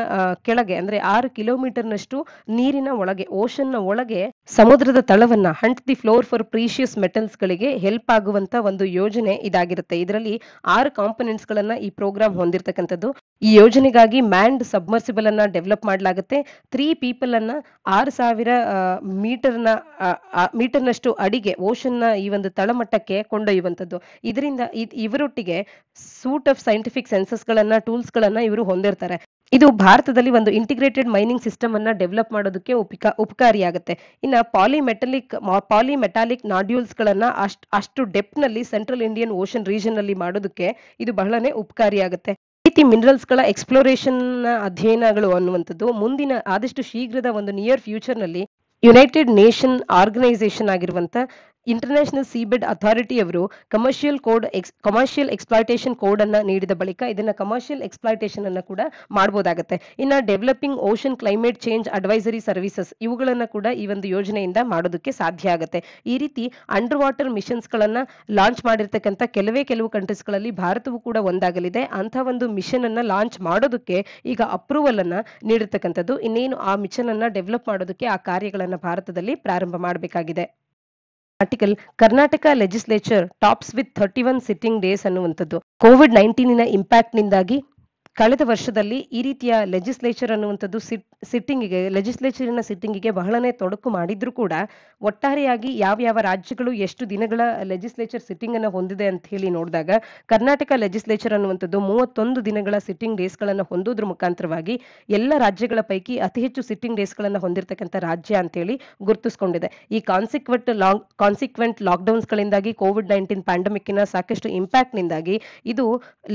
ಕೆಳಗೆ ಅಂದ್ರೆ 6 ಕಿಲೋಮೀಟರ್ನಷ್ಟು ನೀರಿನ ಒಳಗೆ ಓಷನ್ ನ ಒಳಗೆ ಸಮುದ್ರದ ತಳವನ್ನ hunt the floor for precious metals ಗಳಿಗೆ ಹೆಲ್ಪ್ ಆಗುವಂತ ಒಂದು ಯೋಜನೆ ಇದಾಗಿರುತ್ತೆ. ಇದರಲ್ಲಿ 6 ಕಾಂಪೊನೆಂಟ್ಸ್ ಗಳನ್ನ ಈ ಪ್ರೋಗ್ರಾಮ್ ಹೊಂದಿರತಕ್ಕಂಥದ್ದು. ಈ ಯೋಜನೆಗಾಗಿ ಮ್ಯಾಂಡ್ ಸಬ್ಮರ್ಸಿಬಲ್ ಅನ್ನ ಡೆವಲಪ್ ಮಾಡಲಾಗುತ್ತೆ. 3 ಪೀಪಲ್ ಅನ್ನ 6000 ಮೀಟರ್ನಷ್ಟು ಅಡಿಗೆ ಓಷನ್ ನ ಈ ಒಂದು ತಳಮಟ್ಟಕ್ಕೆ ಕೊಂಡೊಯ್ಯುವಂಥದ್ದು. ಇದರಿಂದ ಇವರೊಟ್ಟಿಗೆ ಸೂಟ್ ಆಫ್ ಸೈಂಟಿಫಿಕ್ ಸೆನ್ಸಸ್ ಗಳನ್ನ ಟೂಲ್ಸ್ ಗಳನ್ನ ಇವರು ಹೊಂದಿರ್ತಾರೆ. ಇದು ಭಾರತದಲ್ಲಿ ಒಂದು ಇಂಟಿಗ್ರೇಟೆಡ್ ಮೈನಿಂಗ್ ಸಿಸ್ಟಮ್ ಅನ್ನ ಡೆವಲಪ್ ಮಾಡೋದಕ್ಕೆ ಉಪಕಾರಿಯಾಗುತ್ತೆ. ಇನ್ನ ಪಾಲಿಮೆಟಾಲಿಕ್ ನಾಡ್ಯೂಲ್ಸ್ ಗಳನ್ನ ಅಷ್ಟು ಡೆಪ್ತ್ ನಲ್ಲಿ ಸೆಂಟ್ರಲ್ ಇಂಡಿಯನ್ ಓಷನ್ ರೀಜನ್ ನಲ್ಲಿ ಮಾಡೋದಕ್ಕೆ ಇದು ಬಹಳನೇ ಉಪಕಾರಿಯಾಗುತ್ತೆ. ರೀತಿ ಮಿನರಲ್ಸ್ ಗಳ ಎಕ್ಸ್ಪ್ಲೋರೇಷನ್ ಅಧ್ಯಯನಗಳು ಅನ್ನುವಂಥದ್ದು ಮುಂದಿನ ಆದಷ್ಟು ಶೀಘ್ರದ ಒಂದು ನಿಯರ್ ಫ್ಯೂಚರ್ ನಲ್ಲಿ ಯುನೈಟೆಡ್ ನೇಷನ್ ಆರ್ಗನೈಸೇಷನ್ ಆಗಿರುವಂತ ಇಂಟರ್ನ್ಯಾಷನಲ್ ಸೀಬೆಡ್ ಅಥಾರಿಟಿ ಅವರು ಕಮರ್ಷಿಯಲ್ ಎಕ್ಸ್ಪ್ಲಾಯ್ಟೇಷನ್ ಕೋಡ್ ಅನ್ನ ನೀಡಿದ ಬಳಿಕ ಇದನ್ನ ಕಮರ್ಷಿಯಲ್ ಎಕ್ಸ್ಪ್ಲಾಯ್ಟೇಷನ್ ಅನ್ನ ಕೂಡ ಮಾಡಬಹುದಾಗುತ್ತೆ. ಇನ್ನ developing ocean climate change advisory services ಇವುಗಳನ್ನ ಕೂಡ ಈ ಒಂದು ಯೋಜನೆಯಿಂದ ಮಾಡೋದಕ್ಕೆ ಸಾಧ್ಯ ಆಗುತ್ತೆ. ಈ ರೀತಿ ಅಂಡರ್ ವಾಟರ್ ಮಿಷನ್ಸ್ ಗಳನ್ನ ಲಾಂಚ್ ಮಾಡಿರ್ತಕ್ಕಂಥ ಕೆಲವು ಕಂಟ್ರೀಸ್ ಗಳಲ್ಲಿ ಭಾರತವು ಕೂಡ ಒಂದಾಗಲಿದೆ. ಅಂತ ಒಂದು ಮಿಷನ್ ಅನ್ನ ಲಾಂಚ್ ಮಾಡೋದಕ್ಕೆ ಈಗ ಅಪ್ರೂವಲ್ ಅನ್ನ ನೀಡಿರ್ತಕ್ಕಂಥದ್ದು. ಇನ್ನೇನು ಆ ಮಿಷನ್ ಅನ್ನ ಡೆವಲಪ್ ಮಾಡೋದಕ್ಕೆ ಆ ಕಾರ್ಯಗಳನ್ನ ಭಾರತದಲ್ಲಿ ಪ್ರಾರಂಭ ಮಾಡಬೇಕಾಗಿದೆ. Article Karnataka legislature tops with 31 sitting days ಅನ್ನುವಂಥದ್ದು. ಕೋವಿಡ್-19 ಇಂಪ್ಯಾಕ್ಟ್ ನಿಂದಾಗಿ ಕಳೆದ ವರ್ಷದಲ್ಲಿ ಈ ರೀತಿಯ ಲೆಜಿಸ್ಲೇಚರ್ ಅನ್ನುವಂಥದ್ದು ಲೆಜಿಸ್ಲೇಚರಿನ ಸಿಟ್ಟಿಂಗಿಗೆ ಬಹಳನೇ ತೊಡಕು ಮಾಡಿದ್ರು ಕೂಡ ಒಟ್ಟಾರೆಯಾಗಿ ಯಾವ ರಾಜ್ಯಗಳು ಎಷ್ಟು ದಿನಗಳ ಲೆಜಿಸ್ಲೇಚರ್ ಸಿಟ್ಟಿಂಗ್ ಅನ್ನು ಹೊಂದಿದೆ ಅಂತ ಹೇಳಿ ನೋಡಿದಾಗ ಕರ್ನಾಟಕ ಲೆಜಿಸ್ಲೇಚರ್ ಅನ್ನುವಂಥದ್ದು 31 ದಿನಗಳ ಸಿಟ್ಟಿಂಗ್ ಡೇಸ್ ಗಳನ್ನ ಹೊಂದೋದ್ರ ಮುಖಾಂತರವಾಗಿ ಎಲ್ಲ ರಾಜ್ಯಗಳ ಪೈಕಿ ಅತಿ ಹೆಚ್ಚು ಸಿಟ್ಟಿಂಗ್ ಡೇಸ್ ಗಳನ್ನ ಹೊಂದಿರತಕ್ಕಂಥ ರಾಜ್ಯ ಅಂತ ಹೇಳಿ ಗುರುತಿಸಿಕೊಂಡಿದೆ. ಈ ಕಾನ್ಸಿಕ್ವೆಂಟ್ ಲಾಕ್ಡೌನ್ಸ್ ಗಳಿಂದಾಗಿ ಕೋವಿಡ್-19 ಪ್ಯಾಂಡಮಿಕ್ನ ಸಾಕಷ್ಟು ಇಂಪ್ಯಾಕ್ಟ್ ನಿಂದಾಗಿ ಇದು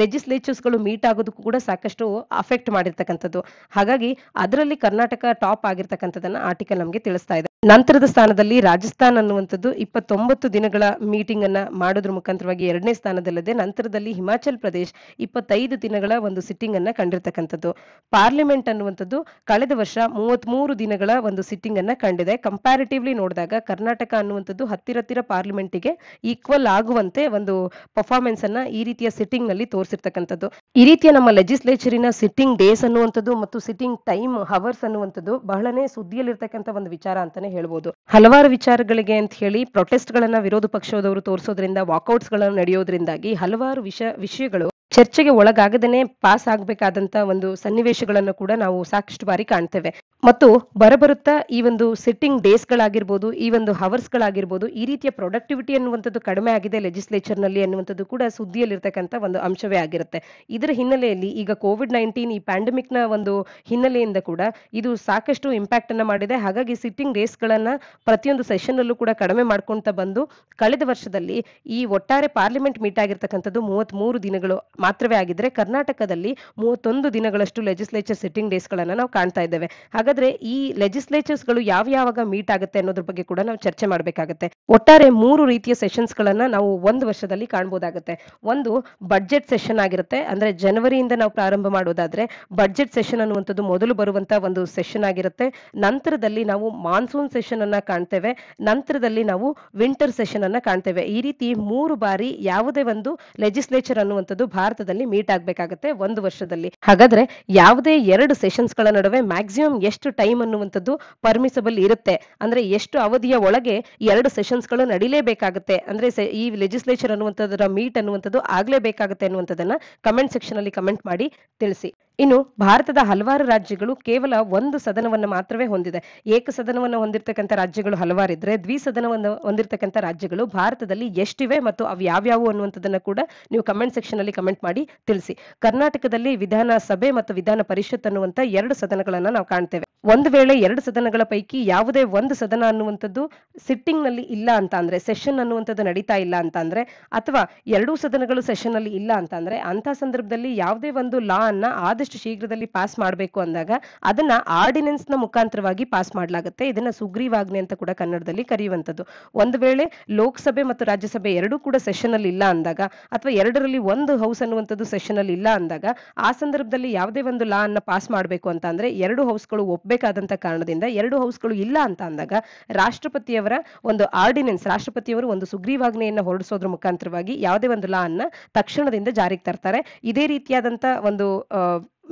ಲೆಜಿಸ್ಲೇಚರ್ಸ್ ಗಳು ಮೀಟ್ ಆಗೋದಕ್ಕೂ ಕೂಡ ಸಾಕಷ್ಟು ಅಫೆಕ್ಟ್ ಮಾಡಿರ್ತಕ್ಕಂಥದ್ದು. ಹಾಗಾಗಿ ಅದರಲ್ಲಿ ಕರ್ನಾಟಕ ಟಾಪ್ ಆಗಿರ್ತಕ್ಕಂಥದನ್ನ ಆರ್ಟಿಕಲ್ ನಮಗೆ ತಿಳಿಸ್ತಾ ಇದೆ. ನಂತರದ ಸ್ಥಾನದಲ್ಲಿ ರಾಜಸ್ಥಾನ್ ಅನ್ನುವಂಥದ್ದು 29 ದಿನಗಳ ಮೀಟಿಂಗ್ ಅನ್ನ ಮಾಡೋದ್ರ ಮುಖಾಂತರವಾಗಿ 2ನೇ ಸ್ಥಾನದಲ್ಲಿದೆ. ನಂತರದಲ್ಲಿ ಹಿಮಾಚಲ್ ಪ್ರದೇಶ್ 25 ದಿನಗಳ ಒಂದು ಸಿಟ್ಟಿಂಗ್ ಅನ್ನ ಕಂಡಿರ್ತಕ್ಕಂಥದ್ದು. ಪಾರ್ಲಿಮೆಂಟ್ ಅನ್ನುವಂಥದ್ದು ಕಳೆದ ವರ್ಷ 33 ದಿನಗಳ ಒಂದು ಸಿಟ್ಟಿಂಗ್ ಅನ್ನ ಕಂಡಿದೆ. ಕಂಪ್ಯಾರಿಟಿವ್ಲಿ ನೋಡಿದಾಗ ಕರ್ನಾಟಕ ಅನ್ನುವಂಥದ್ದು ಹತ್ತಿರ ಪಾರ್ಲಿಮೆಂಟಿಗೆ ಈಕ್ವಲ್ ಆಗುವಂತೆ ಒಂದು ಪರ್ಫಾರ್ಮೆನ್ಸ್ ಅನ್ನ ಈ ರೀತಿಯ ಸಿಟ್ಟಿಂಗ್ ನಲ್ಲಿ ತೋರಿಸಿರ್ತಕ್ಕಂಥದ್ದು. ಈ ರೀತಿಯ ನಮ್ಮ ಲೆಜಿಸ್ಲೇಚರಿನ ಸಿಟ್ಟಿಂಗ್ ಡೇಸ್ ಅನ್ನುವಂಥದ್ದು ಮತ್ತು ಸಿಟ್ಟಿಂಗ್ ಟೈಮ್ ಹವರ್ಸ್ ಅನ್ನುವಂಥದ್ದು ಬಹಳನೇ ಸುದ್ದಿಯಲ್ಲಿರ್ತಕ್ಕಂಥ ಒಂದು ವಿಚಾರ ಅಂತಾನೆ ಹೇಳ್ಬೋದು. ಹಲವಾರು ವಿಚಾರಗಳಿಗೆ ಅಂತ ಹೇಳಿ ಪ್ರೊಟೆಸ್ಟ್ ಗಳನ್ನ ವಿರೋಧ ಪಕ್ಷದವರು ತೋರಿಸೋದ್ರಿಂದ ವಾಕೌಟ್ಸ್ ಗಳನ್ನ ನಡೆಯೋದ್ರಿಂದಾಗಿ ಹಲವಾರು ವಿಷಯಗಳು ಚರ್ಚೆಗೆ ಒಳಗಾಗದೇನೆ ಪಾಸ್ ಆಗಬೇಕಾದಂತ ಒಂದು ಸನ್ನಿವೇಶಗಳನ್ನು ಕೂಡ ನಾವು ಸಾಕಷ್ಟು ಬಾರಿ ಕಾಣ್ತೇವೆ. ಮತ್ತು ಬರಬರುತ್ತಾ ಈ ಒಂದು ಸಿಟ್ಟಿಂಗ್ ಡೇಸ್ ಗಳಾಗಿರ್ಬೋದು, ಈ ಒಂದು ಹವರ್ಸ್ ಗಳಾಗಿರ್ಬೋದು, ಈ ರೀತಿಯ ಪ್ರೊಡಕ್ಟಿವಿಟಿ ಅನ್ನುವಂಥದ್ದು ಕಡಿಮೆ ಆಗಿದೆ ಲೆಜಿಸ್ಲೇಚರ್ ನಲ್ಲಿ ಅನ್ನುವಂಥದ್ದು ಕೂಡ ಸುದ್ದಿಯಲ್ಲಿರ್ತಕ್ಕಂಥ ಒಂದು ಅಂಶವೇ ಆಗಿರುತ್ತೆ. ಇದರ ಹಿನ್ನೆಲೆಯಲ್ಲಿ ಈಗ ಕೋವಿಡ್-19 ಈ ಪ್ಯಾಂಡಮಿಕ್ ನ ಒಂದು ಹಿನ್ನೆಲೆಯಿಂದ ಕೂಡ ಇದು ಸಾಕಷ್ಟು ಇಂಪ್ಯಾಕ್ಟ್ ಅನ್ನ ಮಾಡಿದೆ. ಹಾಗಾಗಿ ಸಿಟ್ಟಿಂಗ್ ಡೇಸ್ ಗಳನ್ನ ಪ್ರತಿಯೊಂದು ಸೆಷನ್ ಅಲ್ಲೂ ಕೂಡ ಕಡಿಮೆ ಮಾಡ್ಕೊಂತ ಬಂದು ಕಳೆದ ವರ್ಷದಲ್ಲಿ ಈ ಒಟ್ಟಾರೆ ಪಾರ್ಲಿಮೆಂಟ್ ಮೀಟ್ ಆಗಿರ್ತಕ್ಕಂಥದ್ದು 33 ದಿನಗಳು ಮಾತ್ರವೇ ಆಗಿದ್ರೆ ಕರ್ನಾಟಕದಲ್ಲಿ 31 ದಿನಗಳಷ್ಟು ಲೆಜಿಸ್ಲೇಚರ್ ಸಿಟ್ಟಿಂಗ್ ಡೇಸ್ ಗಳನ್ನ ನಾವು ಕಾಣ್ತಾ ಇದ್ದೇವೆ. ಹಾಗಾದ್ರೆ ಈ ಲೆಜಿಸ್ಲೇಚರ್ಸ್ ಗಳು ಯಾವಾಗ ಮೀಟ್ ಆಗುತ್ತೆ ಅನ್ನೋದ್ರ ಬಗ್ಗೆ ಕೂಡ ನಾವು ಚರ್ಚೆ ಮಾಡಬೇಕಾಗುತ್ತೆ. ಒಟ್ಟಾರೆ 3 ರೀತಿಯ ಸೆಷನ್ಸ್ ಗಳನ್ನ ನಾವು ಒಂದು ವರ್ಷದಲ್ಲಿ ಕಾಣಬಹುದಾಗುತ್ತೆ. ಒಂದು ಬಡ್ಜೆಟ್ ಸೆಷನ್ ಆಗಿರುತ್ತೆ. ಅಂದ್ರೆ ಜನವರಿಯಿಂದ ನಾವು ಪ್ರಾರಂಭ ಮಾಡೋದಾದ್ರೆ ಬಡ್ಜೆಟ್ ಸೆಷನ್ ಅನ್ನುವಂಥದ್ದು ಮೊದಲು ಬರುವಂತ ಒಂದು ಸೆಷನ್ ಆಗಿರುತ್ತೆ. ನಂತರದಲ್ಲಿ ನಾವು ಮಾನ್ಸೂನ್ ಸೆಷನ್ ಅನ್ನ ಕಾಣ್ತೇವೆ. ನಂತರದಲ್ಲಿ ನಾವು ವಿಂಟರ್ ಸೆಷನ್ ಅನ್ನ ಕಾಣ್ತೇವೆ. ಈ ರೀತಿ 3 ಬಾರಿ ಯಾವುದೇ ಒಂದು ಲೆಜಿಸ್ಲೇಚರ್ ಅನ್ನುವಂಥದ್ದು ಭಾರತದಲ್ಲಿ ಮೀಟ್ ಆಗ್ಬೇಕಾಗತ್ತೆ ಒಂದು ವರ್ಷದಲ್ಲಿ. ಹಾಗಾದ್ರೆ ಯಾವುದೇ 2 ಸೆಷನ್ಸ್ ಗಳ ನಡುವೆ ಮ್ಯಾಕ್ಸಿಮಮ್ ಎಷ್ಟು ಟೈಮ್ ಅನ್ನುವಂಥದ್ದು ಪರ್ಮಿಸಬಲ್ ಇರುತ್ತೆ, ಅಂದ್ರೆ ಎಷ್ಟು ಅವಧಿಯ ಒಳಗೆ 2 ಸೆಷನ್ಸ್ ಗಳು ನಡಿಲೇಬೇಕಾಗುತ್ತೆ, ಅಂದ್ರೆ ಈ ಲೆಜಿಸ್ಲೇಚರ್ ಅನ್ನುವಂಥದ್ದರ ಮೀಟ್ ಅನ್ನುವಂಥದ್ದು ಆಗ್ಲೇಬೇಕಾಗುತ್ತೆ ಅನ್ನುವಂಥದ್ದನ್ನ ಕಮೆಂಟ್ ಸೆಕ್ಷನ್ ಅಲ್ಲಿ ಕಮೆಂಟ್ ಮಾಡಿ ತಿಳಿಸಿ. ಇನ್ನು ಭಾರತದ ಹಲವಾರು ರಾಜ್ಯಗಳು ಕೇವಲ ಒಂದು ಸದನವನ್ನು ಮಾತ್ರವೇ ಹೊಂದಿದೆ. ಏಕಸದನವನ್ನು ಹೊಂದಿರತಕ್ಕಂಥ ರಾಜ್ಯಗಳು ಹಲವಾರಿದ್ರೆ ದ್ವಿಸದನವನ್ನು ಹೊಂದಿರತಕ್ಕಂಥ ರಾಜ್ಯಗಳು ಭಾರತದಲ್ಲಿ ಎಷ್ಟಿವೆ ಮತ್ತು ಅವು ಯಾವ್ಯಾವು ಅನ್ನುವಂಥದ್ದನ್ನ ಕೂಡ ನೀವು ಕಮೆಂಟ್ ಸೆಕ್ಷನ್ ಅಲ್ಲಿ ಕಮೆಂಟ್ ಮಾಡಿ ತಿಳಿಸಿ. ಕರ್ನಾಟಕದಲ್ಲಿ ವಿಧಾನಸಭೆ ಮತ್ತು ವಿಧಾನ ಪರಿಷತ್ ಅನ್ನುವಂಥ 2 ಸದನಗಳನ್ನ ನಾವು ಕಾಣ್ತೇವೆ. ಒಂದು ವೇಳೆ 2 ಸದನಗಳ ಪೈಕಿ ಯಾವುದೇ ಒಂದು ಸದನ ಅನ್ನುವಂಥದ್ದು ಸಿಟ್ಟಿಂಗ್ ನಲ್ಲಿ ಇಲ್ಲ ಅಂತ ಅಂದ್ರೆ, ಸೆಷನ್ ಅನ್ನುವಂಥದ್ದು ನಡೀತಾ ಇಲ್ಲ ಅಂತ ಅಂದ್ರೆ, ಅಥವಾ 2 ಸದನಗಳು ಸೆಷನ್ ಅಲ್ಲಿ ಇಲ್ಲ ಅಂತ ಅಂದ್ರೆ, ಅಂತ ಸಂದರ್ಭದಲ್ಲಿ ಯಾವುದೇ ಒಂದು ಲಾ ಅನ್ನ ಆದಷ್ಟು ಶೀಘ್ರದಲ್ಲಿ ಪಾಸ್ ಮಾಡಬೇಕು ಅಂದಾಗ ಅದನ್ನ ಆರ್ಡಿನೆನ್ಸ್ ನ ಮುಖಾಂತರವಾಗಿ ಪಾಸ್ ಮಾಡಲಾಗುತ್ತೆ. ಇದನ್ನ ಸುಗ್ರೀವಾಜ್ಞೆ ಅಂತ ಕೂಡ ಕನ್ನಡದಲ್ಲಿ ಕರೆಯುವಂಥದ್ದು. ಒಂದು ವೇಳೆ ಲೋಕಸಭೆ ಮತ್ತು ರಾಜ್ಯಸಭೆ ಎರಡೂ ಕೂಡ ಸೆಷನ್ ಅಲ್ಲಿ ಇಲ್ಲ ಅಂದಾಗ, ಅಥವಾ 2ರಲ್ಲಿ ಒಂದು ಹೌಸ್ ಅನ್ನುವಂಥದ್ದು ಸೆಷನ್ ಅಲ್ಲಿ ಇಲ್ಲ ಅಂದಾಗ, ಆ ಸಂದರ್ಭದಲ್ಲಿ ಯಾವುದೇ ಒಂದು ಲಾ ಅನ್ನ ಪಾಸ್ ಮಾಡಬೇಕು ಅಂತ ಅಂದ್ರೆ 2 ಹೌಸ್ಗಳು ಒಪ್ಪಬೇಕಾದಂತ ಕಾರಣದಿಂದ 2 ಹೌಸ್ಗಳು ಇಲ್ಲ ಅಂತ ಅಂದಾಗ ರಾಷ್ಟ್ರಪತಿಯವರ ಒಂದು ಆರ್ಡಿನೆನ್ಸ್, ರಾಷ್ಟ್ರಪತಿಯವರು ಒಂದು ಸುಗ್ರೀವಾಜ್ಞೆಯನ್ನ ಹೊರಡಿಸೋದ್ರ ಮುಖಾಂತರವಾಗಿ ಯಾವುದೇ ಒಂದು ಲಾ ಅನ್ನ ತಕ್ಷಣದಿಂದ ಜಾರಿಗೆ ತರ್ತಾರೆ. ಇದೇ ರೀತಿಯಾದಂತ ಒಂದು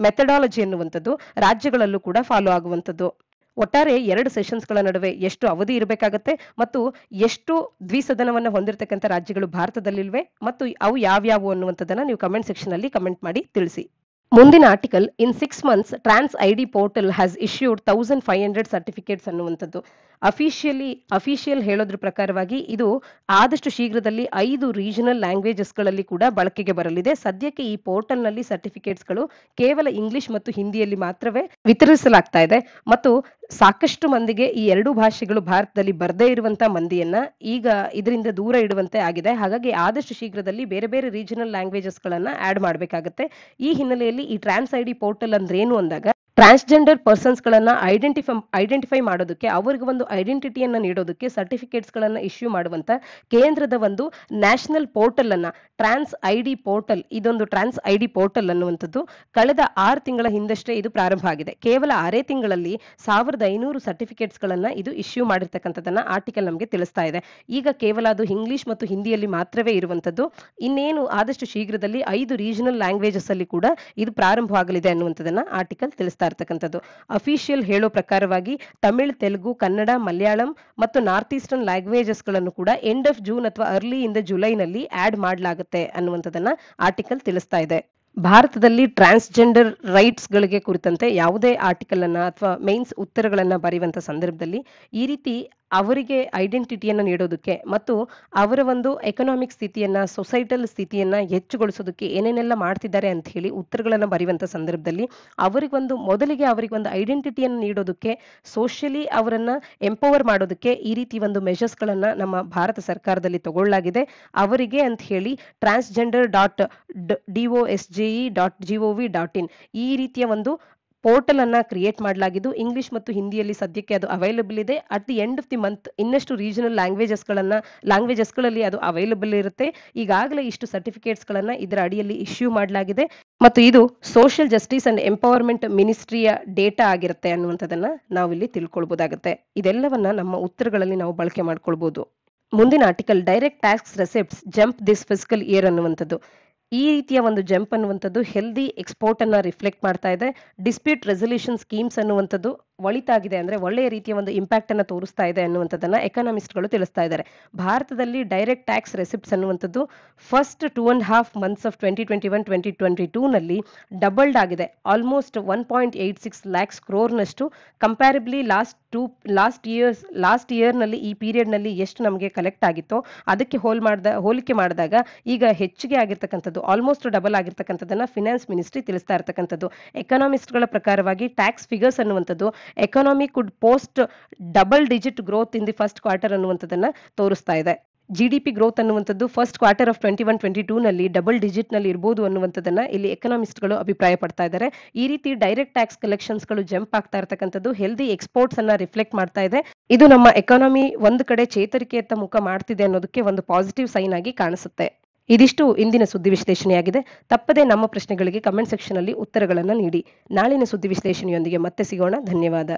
ಮೆಥಡಾಲಜಿ ಅನ್ನುವಂಥದ್ದು ರಾಜ್ಯಗಳಲ್ಲೂ ಕೂಡ ಫಾಲೋ ಆಗುವಂಥದ್ದು. ಒಟ್ಟಾರೆ 2 ಸೆಷನ್ಸ್ ಗಳ ನಡುವೆ ಎಷ್ಟು ಅವಧಿ ಇರಬೇಕಾಗತ್ತೆ ಮತ್ತು ಎಷ್ಟು ದ್ವಿಸದನವನ್ನ ಹೊಂದಿರತಕ್ಕಂಥ ರಾಜ್ಯಗಳು ಭಾರತದಲ್ಲಿಲ್ವೆ ಮತ್ತು ಅವು ಯಾವ್ಯಾವು ಅನ್ನುವಂಥದ್ದನ್ನ ನೀವು ಕಮೆಂಟ್ ಸೆಕ್ಷನ್ ಅಲ್ಲಿ ಕಮೆಂಟ್ ಮಾಡಿ ತಿಳಿಸಿ. ಮುಂದಿನ article, in 6 months trans ID portal has issued 1500 certificates ಅನ್ನುವಂಥದ್ದು. ಅಫಿಷಿಯಲ್ ಹೇಳೋದ್ರ ಪ್ರಕಾರವಾಗಿ ಇದು ಆದಷ್ಟು ಶೀಘ್ರದಲ್ಲಿ 5 ರೀಜನಲ್ ಲ್ಯಾಂಗ್ವೇಜಸ್ ಗಳಲ್ಲಿ ಕೂಡ ಬಳಕೆಗೆ ಬರಲಿದೆ. ಸದ್ಯಕ್ಕೆ ಈ ಪೋರ್ಟಲ್ ನಲ್ಲಿ ಸರ್ಟಿಫಿಕೇಟ್ಸ್ ಗಳು ಕೇವಲ ಇಂಗ್ಲಿಷ್ ಮತ್ತು ಹಿಂದಿಯಲ್ಲಿ ಮಾತ್ರವೇ ವಿತರಿಸಲಾಗ್ತಾ ಇದೆ ಮತ್ತು ಸಾಕಷ್ಟು ಮಂದಿಗೆ ಈ 2 ಭಾಷೆಗಳು ಭಾರತದಲ್ಲಿ ಬರದೇ ಇರುವಂತಹ ಮಂದಿಯನ್ನ ಈಗ ಇದರಿಂದ ದೂರ ಇಡುವಂತೆ ಆಗಿದೆ. ಹಾಗಾಗಿ ಆದಷ್ಟು ಶೀಘ್ರದಲ್ಲಿ ಬೇರೆ ಬೇರೆ ರೀಜನಲ್ ಲ್ಯಾಂಗ್ವೇಜಸ್ ಗಳನ್ನ ಆಡ್ ಮಾಡಬೇಕಾಗುತ್ತೆ. ಈ ಹಿನ್ನೆಲೆಯಲ್ಲಿ ಈ ಟ್ರಾನ್ಸ್ ಐಡಿ ಪೋರ್ಟಲ್ ಅಂದ್ರೆ ಏನು ಅಂದಾಗ ಟ್ರಾನ್ಸ್‌ಜೆಂಡರ್ ಪರ್ಸನ್ಸ್‌ಗಳನ್ನ ಐಡೆಂಟಿಫೈ ಮಾಡೋದಕ್ಕೆ, ಅವರಿಗೆ ಒಂದು ಐಡೆಂಟಿಟಿಯನ್ನ ನೀಡೋದಕ್ಕೆ ಸರ್ಟಿಫಿಕೇಟ್ಸ್‌ಗಳನ್ನ ಇಶ್ಯೂ ಮಾಡುವಂತ ಕೇಂದ್ರದ ಒಂದು ನ್ಯಾಷನಲ್ ಪೋರ್ಟಲ್ ಅನ್ನ ಟ್ರಾನ್ಸ್ ಐಡಿ ಪೋರ್ಟಲ್, ಇದೊಂದು ಟ್ರಾನ್ಸ್ ಐಡಿ ಪೋರ್ಟಲ್ ಅನ್ನುವಂಥದ್ದು ಕಳೆದ 6 ತಿಂಗಳ ಹಿಂದಷ್ಟೇ ಇದು ಪ್ರಾರಂಭ ಆಗಿದೆ. ಕೇವಲ 6 ತಿಂಗಳಲ್ಲಿ 1500 ಸರ್ಟಿಫಿಕೇಟ್ಸ್‌ಗಳನ್ನ ಇದು ಇಶ್ಯೂ ಮಾಡಿರ್ತಕ್ಕಂಥದ್ದನ್ನ ಆರ್ಟಿಕಲ್ ನಮಗೆ ತಿಳಿಸ್ತಾ ಇದೆ. ಈಗ ಕೇವಲ ಅದು ಇಂಗ್ಲಿಷ್ ಮತ್ತು ಹಿಂದಿಯಲ್ಲಿ ಮಾತ್ರವೇ ಇರುವಂಥದ್ದು. ಇನ್ನೇನು ಆದಷ್ಟು ಶೀಘ್ರದಲ್ಲಿ 5 ರೀಜನಲ್ ಲ್ಯಾಂಗ್ವೇಜಸ್ ಅಲ್ಲಿ ಕೂಡ ಇದು ಪ್ರಾರಂಭವಾಗಲಿದೆ ಅನ್ನುವಂಥದ್ದನ್ನ ಆರ್ಟಿಕಲ್ ತಿಳಿಸ್ತಾ ಇರ್ತಕ್ಕಂಥದ್ದು. ಅಫಿಷಿಯಲ್ ಹೇಳೋ ಪ್ರಕಾರವಾಗಿ ತಮಿಳ್, ತೆಲುಗು, ಕನ್ನಡ, ಮಲಯಾಳಂ ಮತ್ತು ನಾರ್ತ್ ಈಸ್ಟರ್ನ್ ಲ್ಯಾಂಗ್ವೇಜಸ್ ಗಳನ್ನು ಕೂಡ ಎಂಡ್ ಆಫ್ ಜೂನ್ ಅಥವಾ ಅರ್ಲಿ ಇನ್ ದ ಜುಲೈನಲ್ಲಿ ಆಡ್ ಮಾಡಲಾಗುತ್ತೆ ಅನ್ನುವಂಥದ್ದನ್ನ ಆರ್ಟಿಕಲ್ ತಿಳಿಸ್ತಾ ಇದೆ. ಭಾರತದಲ್ಲಿ ಟ್ರಾನ್ಸ್‌ಜೆಂಡರ್ ರೈಟ್ಸ್‌ಗಳಿಗೆ ಕುರಿತಂತೆ ಯಾವುದೇ ಆರ್ಟಿಕಲ್ ಅನ್ನ ಅಥವಾ ಮೇನ್ಸ್ ಉತ್ತರಗಳನ್ನ ಬರೆಯುವಂತ ಸಂದರ್ಭದಲ್ಲಿ ಈ ರೀತಿ ಅವರಿಗೆ ಐಡೆಂಟಿಟಿಯನ್ನ ನೀಡೋದಕ್ಕೆ ಮತ್ತು ಅವರ ಒಂದು ಎಕನಾಮಿಕ್ ಸ್ಥಿತಿಯನ್ನ, ಸೊಸೈಟಲ್ ಸ್ಥಿತಿಯನ್ನ ಹೆಚ್ಚುಗೊಳಿಸೋದಕ್ಕೆ ಏನೇನೆಲ್ಲ ಮಾಡ್ತಿದ್ದಾರೆ ಅಂತ ಹೇಳಿ ಉತ್ತರಗಳನ್ನ ಬರೆಯುವಂತ ಸಂದರ್ಭದಲ್ಲಿ ಮೊದಲಿಗೆ ಅವರಿಗೊಂದು ಐಡೆಂಟಿಟಿಯನ್ನು ನೀಡೋದಕ್ಕೆ, ಸೋಷಿಯಲಿ ಅವರನ್ನ ಎಂಪವರ್ ಮಾಡೋದಕ್ಕೆ ಈ ರೀತಿ ಒಂದು ಮೆಷರ್ಸ್‌ಗಳನ್ನ ನಮ್ಮ ಭಾರತ ಸರ್ಕಾರದಲ್ಲಿ ತಗೊಳ್ಳಲಾಗಿದೆ. ಅವರಿಗೆ ಅಂತ ಹೇಳಿ transgender.dosje.gov.in ಈ ರೀತಿಯ ಒಂದು ಪೋರ್ಟಲ್ ಅನ್ನ ಕ್ರಿಯೇಟ್ ಮಾಡಲಾಗಿದ್ದು ಇಂಗ್ಲಿಷ್ ಮತ್ತು ಹಿಂದಿಯಲ್ಲಿ ಸದ್ಯಕ್ಕೆ ಅದು ಅವೈಲಬಲ್ ಇದೆ. At the end of the month ಇನ್ನಷ್ಟು ರೀಜನಲ್ ಲ್ಯಾಂಗ್ವೇಜಸ್ಗಳಲ್ಲಿ ಅದು ಅವೈಲಬಲ್ ಇರುತ್ತೆ. ಈಗಾಗಲೇ ಇಷ್ಟು ಸರ್ಟಿಫಿಕೇಟ್ಸ್‌ಗಳನ್ನ ಇದರ ಅಡಿಯಲ್ಲಿ ಇಶ್ಯೂ ಮಾಡಲಾಗಿದೆ ಮತ್ತು ಇದು ಸೋಷಿಯಲ್ ಜಸ್ಟಿಸ್ ಅಂಡ್ ಎಂಪವರ್ಮೆಂಟ್ ಮಿನಿಸ್ಟ್ರಿಯ ಡೇಟಾ ಆಗಿರುತ್ತೆ ಅನ್ನುವಂಥದ್ದನ್ನ ನಾವಿಲ್ಲಿ ತಿಳ್ಕೊಳ್ಬಹುದಾಗುತ್ತೆ. ಇದೆಲ್ಲವನ್ನ ನಮ್ಮ ಉತ್ತರಗಳಲ್ಲಿ ನಾವು ಬಳಕೆ ಮಾಡ್ಕೊಳ್ಬಹುದು. ಮುಂದಿನ article direct tax receipts jump this fiscal year ಅನ್ನುವಂಥದ್ದು. ಈ ರೀತಿಯ ಒಂದು ಜಂಪ್ ಅನ್ನುವಂಥದ್ದು ಹೆಲ್ದಿ ಎಕ್ಸ್ಪೋರ್ಟ್ ಅನ್ನ ರಿಫ್ಲೆಕ್ಟ್ ಮಾಡ್ತಾ ಇದೆ. ಡಿಸ್ಪ್ಯೂಟ್ ರೆಸಲ್ಯೂಷನ್ ಸ್ಕೀಮ್ಸ್ ಅನ್ನುವಂಥದ್ದು ಒಳಿತಾಗಿದೆ, ಅಂದ್ರೆ ಒಳ್ಳೆಯ ರೀತಿಯ ಒಂದು ಇಂಪ್ಯಾಕ್ಟ್ ಅನ್ನ ತೋರಿಸ್ತಾ ಇದೆ ಅನ್ನುವಂಥದ್ದನ್ನ ಎಕನಾಮಿಸ್ಟ್ಗಳು ತಿಳಿಸ್ತಾ ಇದ್ದಾರೆ. ಭಾರತದಲ್ಲಿ ಡೈರೆಕ್ಟ್ ಟ್ಯಾಕ್ಸ್ ರೆಸಿಪ್ಟ್ಸ್ ಅನ್ನುವಂಥದ್ದು ಫಸ್ಟ್ 2.5 months ಆಫ್ 2021-2022 ನಲ್ಲಿ ಡಬಲ್ಡ್ ಆಗಿದೆ. ಆಲ್ಮೋಸ್ಟ್ 1.86 lakhs crore ನಷ್ಟು ಕಂಪ್ಯಾರಿಬ್ಲಿ ಲಾಸ್ಟ್ ಇಯರ್ ನಲ್ಲಿ ಈ ಪೀರಿಯಡ್ ನಲ್ಲಿ ಎಷ್ಟು ನಮಗೆ ಕಲೆಕ್ಟ್ ಆಗಿತ್ತೋ ಅದಕ್ಕೆ ಹೋಲಿಕೆ ಮಾಡಿದಾಗ ಈಗ ಹೆಚ್ಚಿಗೆ ಆಗಿರ್ತಕ್ಕಂಥದ್ದು, ಆಲ್ಮೋಸ್ಟ್ ಡಬಲ್ ಆಗಿರ್ತಕ್ಕಂಥದ್ದನ್ನ ಫಿನಾನ್ಸ್ ಮಿನಿಸ್ಟ್ರಿ ತಿಳಿಸ್ತಾ ಇರ್ತಕ್ಕಂಥದ್ದು. ಎಕನಾಮಿಸ್ಟ್ಗಳ ಪ್ರಕಾರವಾಗಿ ಟ್ಯಾಕ್ಸ್ ಫಿಗರ್ಸ್ ಅನ್ನುವಂಥದ್ದು economy could post double digit growth in the first quarter ಅನ್ನುವಂಥದ್ದನ್ನ ತೋರಿಸ್ತಾ ಇದೆ. ಜಿಡಿಪಿ ಗ್ರೋತ್ ಅನ್ನುವಂಥದ್ದು ಫಸ್ಟ್ ಕ್ವಾರ್ಟರ್ ಆಫ್ 2021-22 ನಲ್ಲಿ ಡಬಲ್ ಡಿಜಿಟ್ ನಲ್ಲಿ ಇರಬಹುದು ಅನ್ನುವಂಥದ್ದನ್ನ ಇಲ್ಲಿ ಎಕನಾಮಿಸ್ಟ್ಗಳು ಅಭಿಪ್ರಾಯ ಪಡ್ತಾ ಇದ್ದಾರೆ. ಈ ರೀತಿ ಡೈರೆಕ್ಟ್ ಟ್ಯಾಕ್ಸ್ ಕಲೆಕ್ಷನ್ಸ್ಗಳು ಜಂಪ್ ಆಗ್ತಾ ಇರತಕ್ಕಂಥದ್ದು ಹೆಲ್ದಿ ಎಕ್ಸ್ಪೋರ್ಟ್ಸ್ ಅನ್ನ ರಿಫ್ಲೆಕ್ಟ್ ಮಾಡ್ತಾ ಇದೆ. ಇದು ನಮ್ಮ ಎಕಾನಮಿ ಒಂದು ಕಡೆ ಚೇತರಿಕೆಯತ್ತ ಮುಖ ಮಾಡ್ತಿದೆ ಅನ್ನೋದಕ್ಕೆ ಒಂದು ಪಾಸಿಟಿವ್ ಸೈನ್ ಆಗಿ ಕಾಣಿಸುತ್ತೆ. ಇದಿಷ್ಟು ಇಂದಿನ ಸುದ್ದಿ ವಿಶ್ಲೇಷಣೆಯಾಗಿದೆ. ತಪ್ಪದೆ ನಮ್ಮ ಪ್ರಶ್ನೆಗಳಿಗೆ ಕಮೆಂಟ್ ಸೆಕ್ಷನ್ ಅಲ್ಲಿ ಉತ್ತರಗಳನ್ನ ನೀಡಿ. ನಾಳಿನ ಸುದ್ದಿ ವಿಶ್ಲೇಷಣೆಯೊಂದಿಗೆ ಮತ್ತೆ ಸಿಗೋಣ. ಧನ್ಯವಾದ.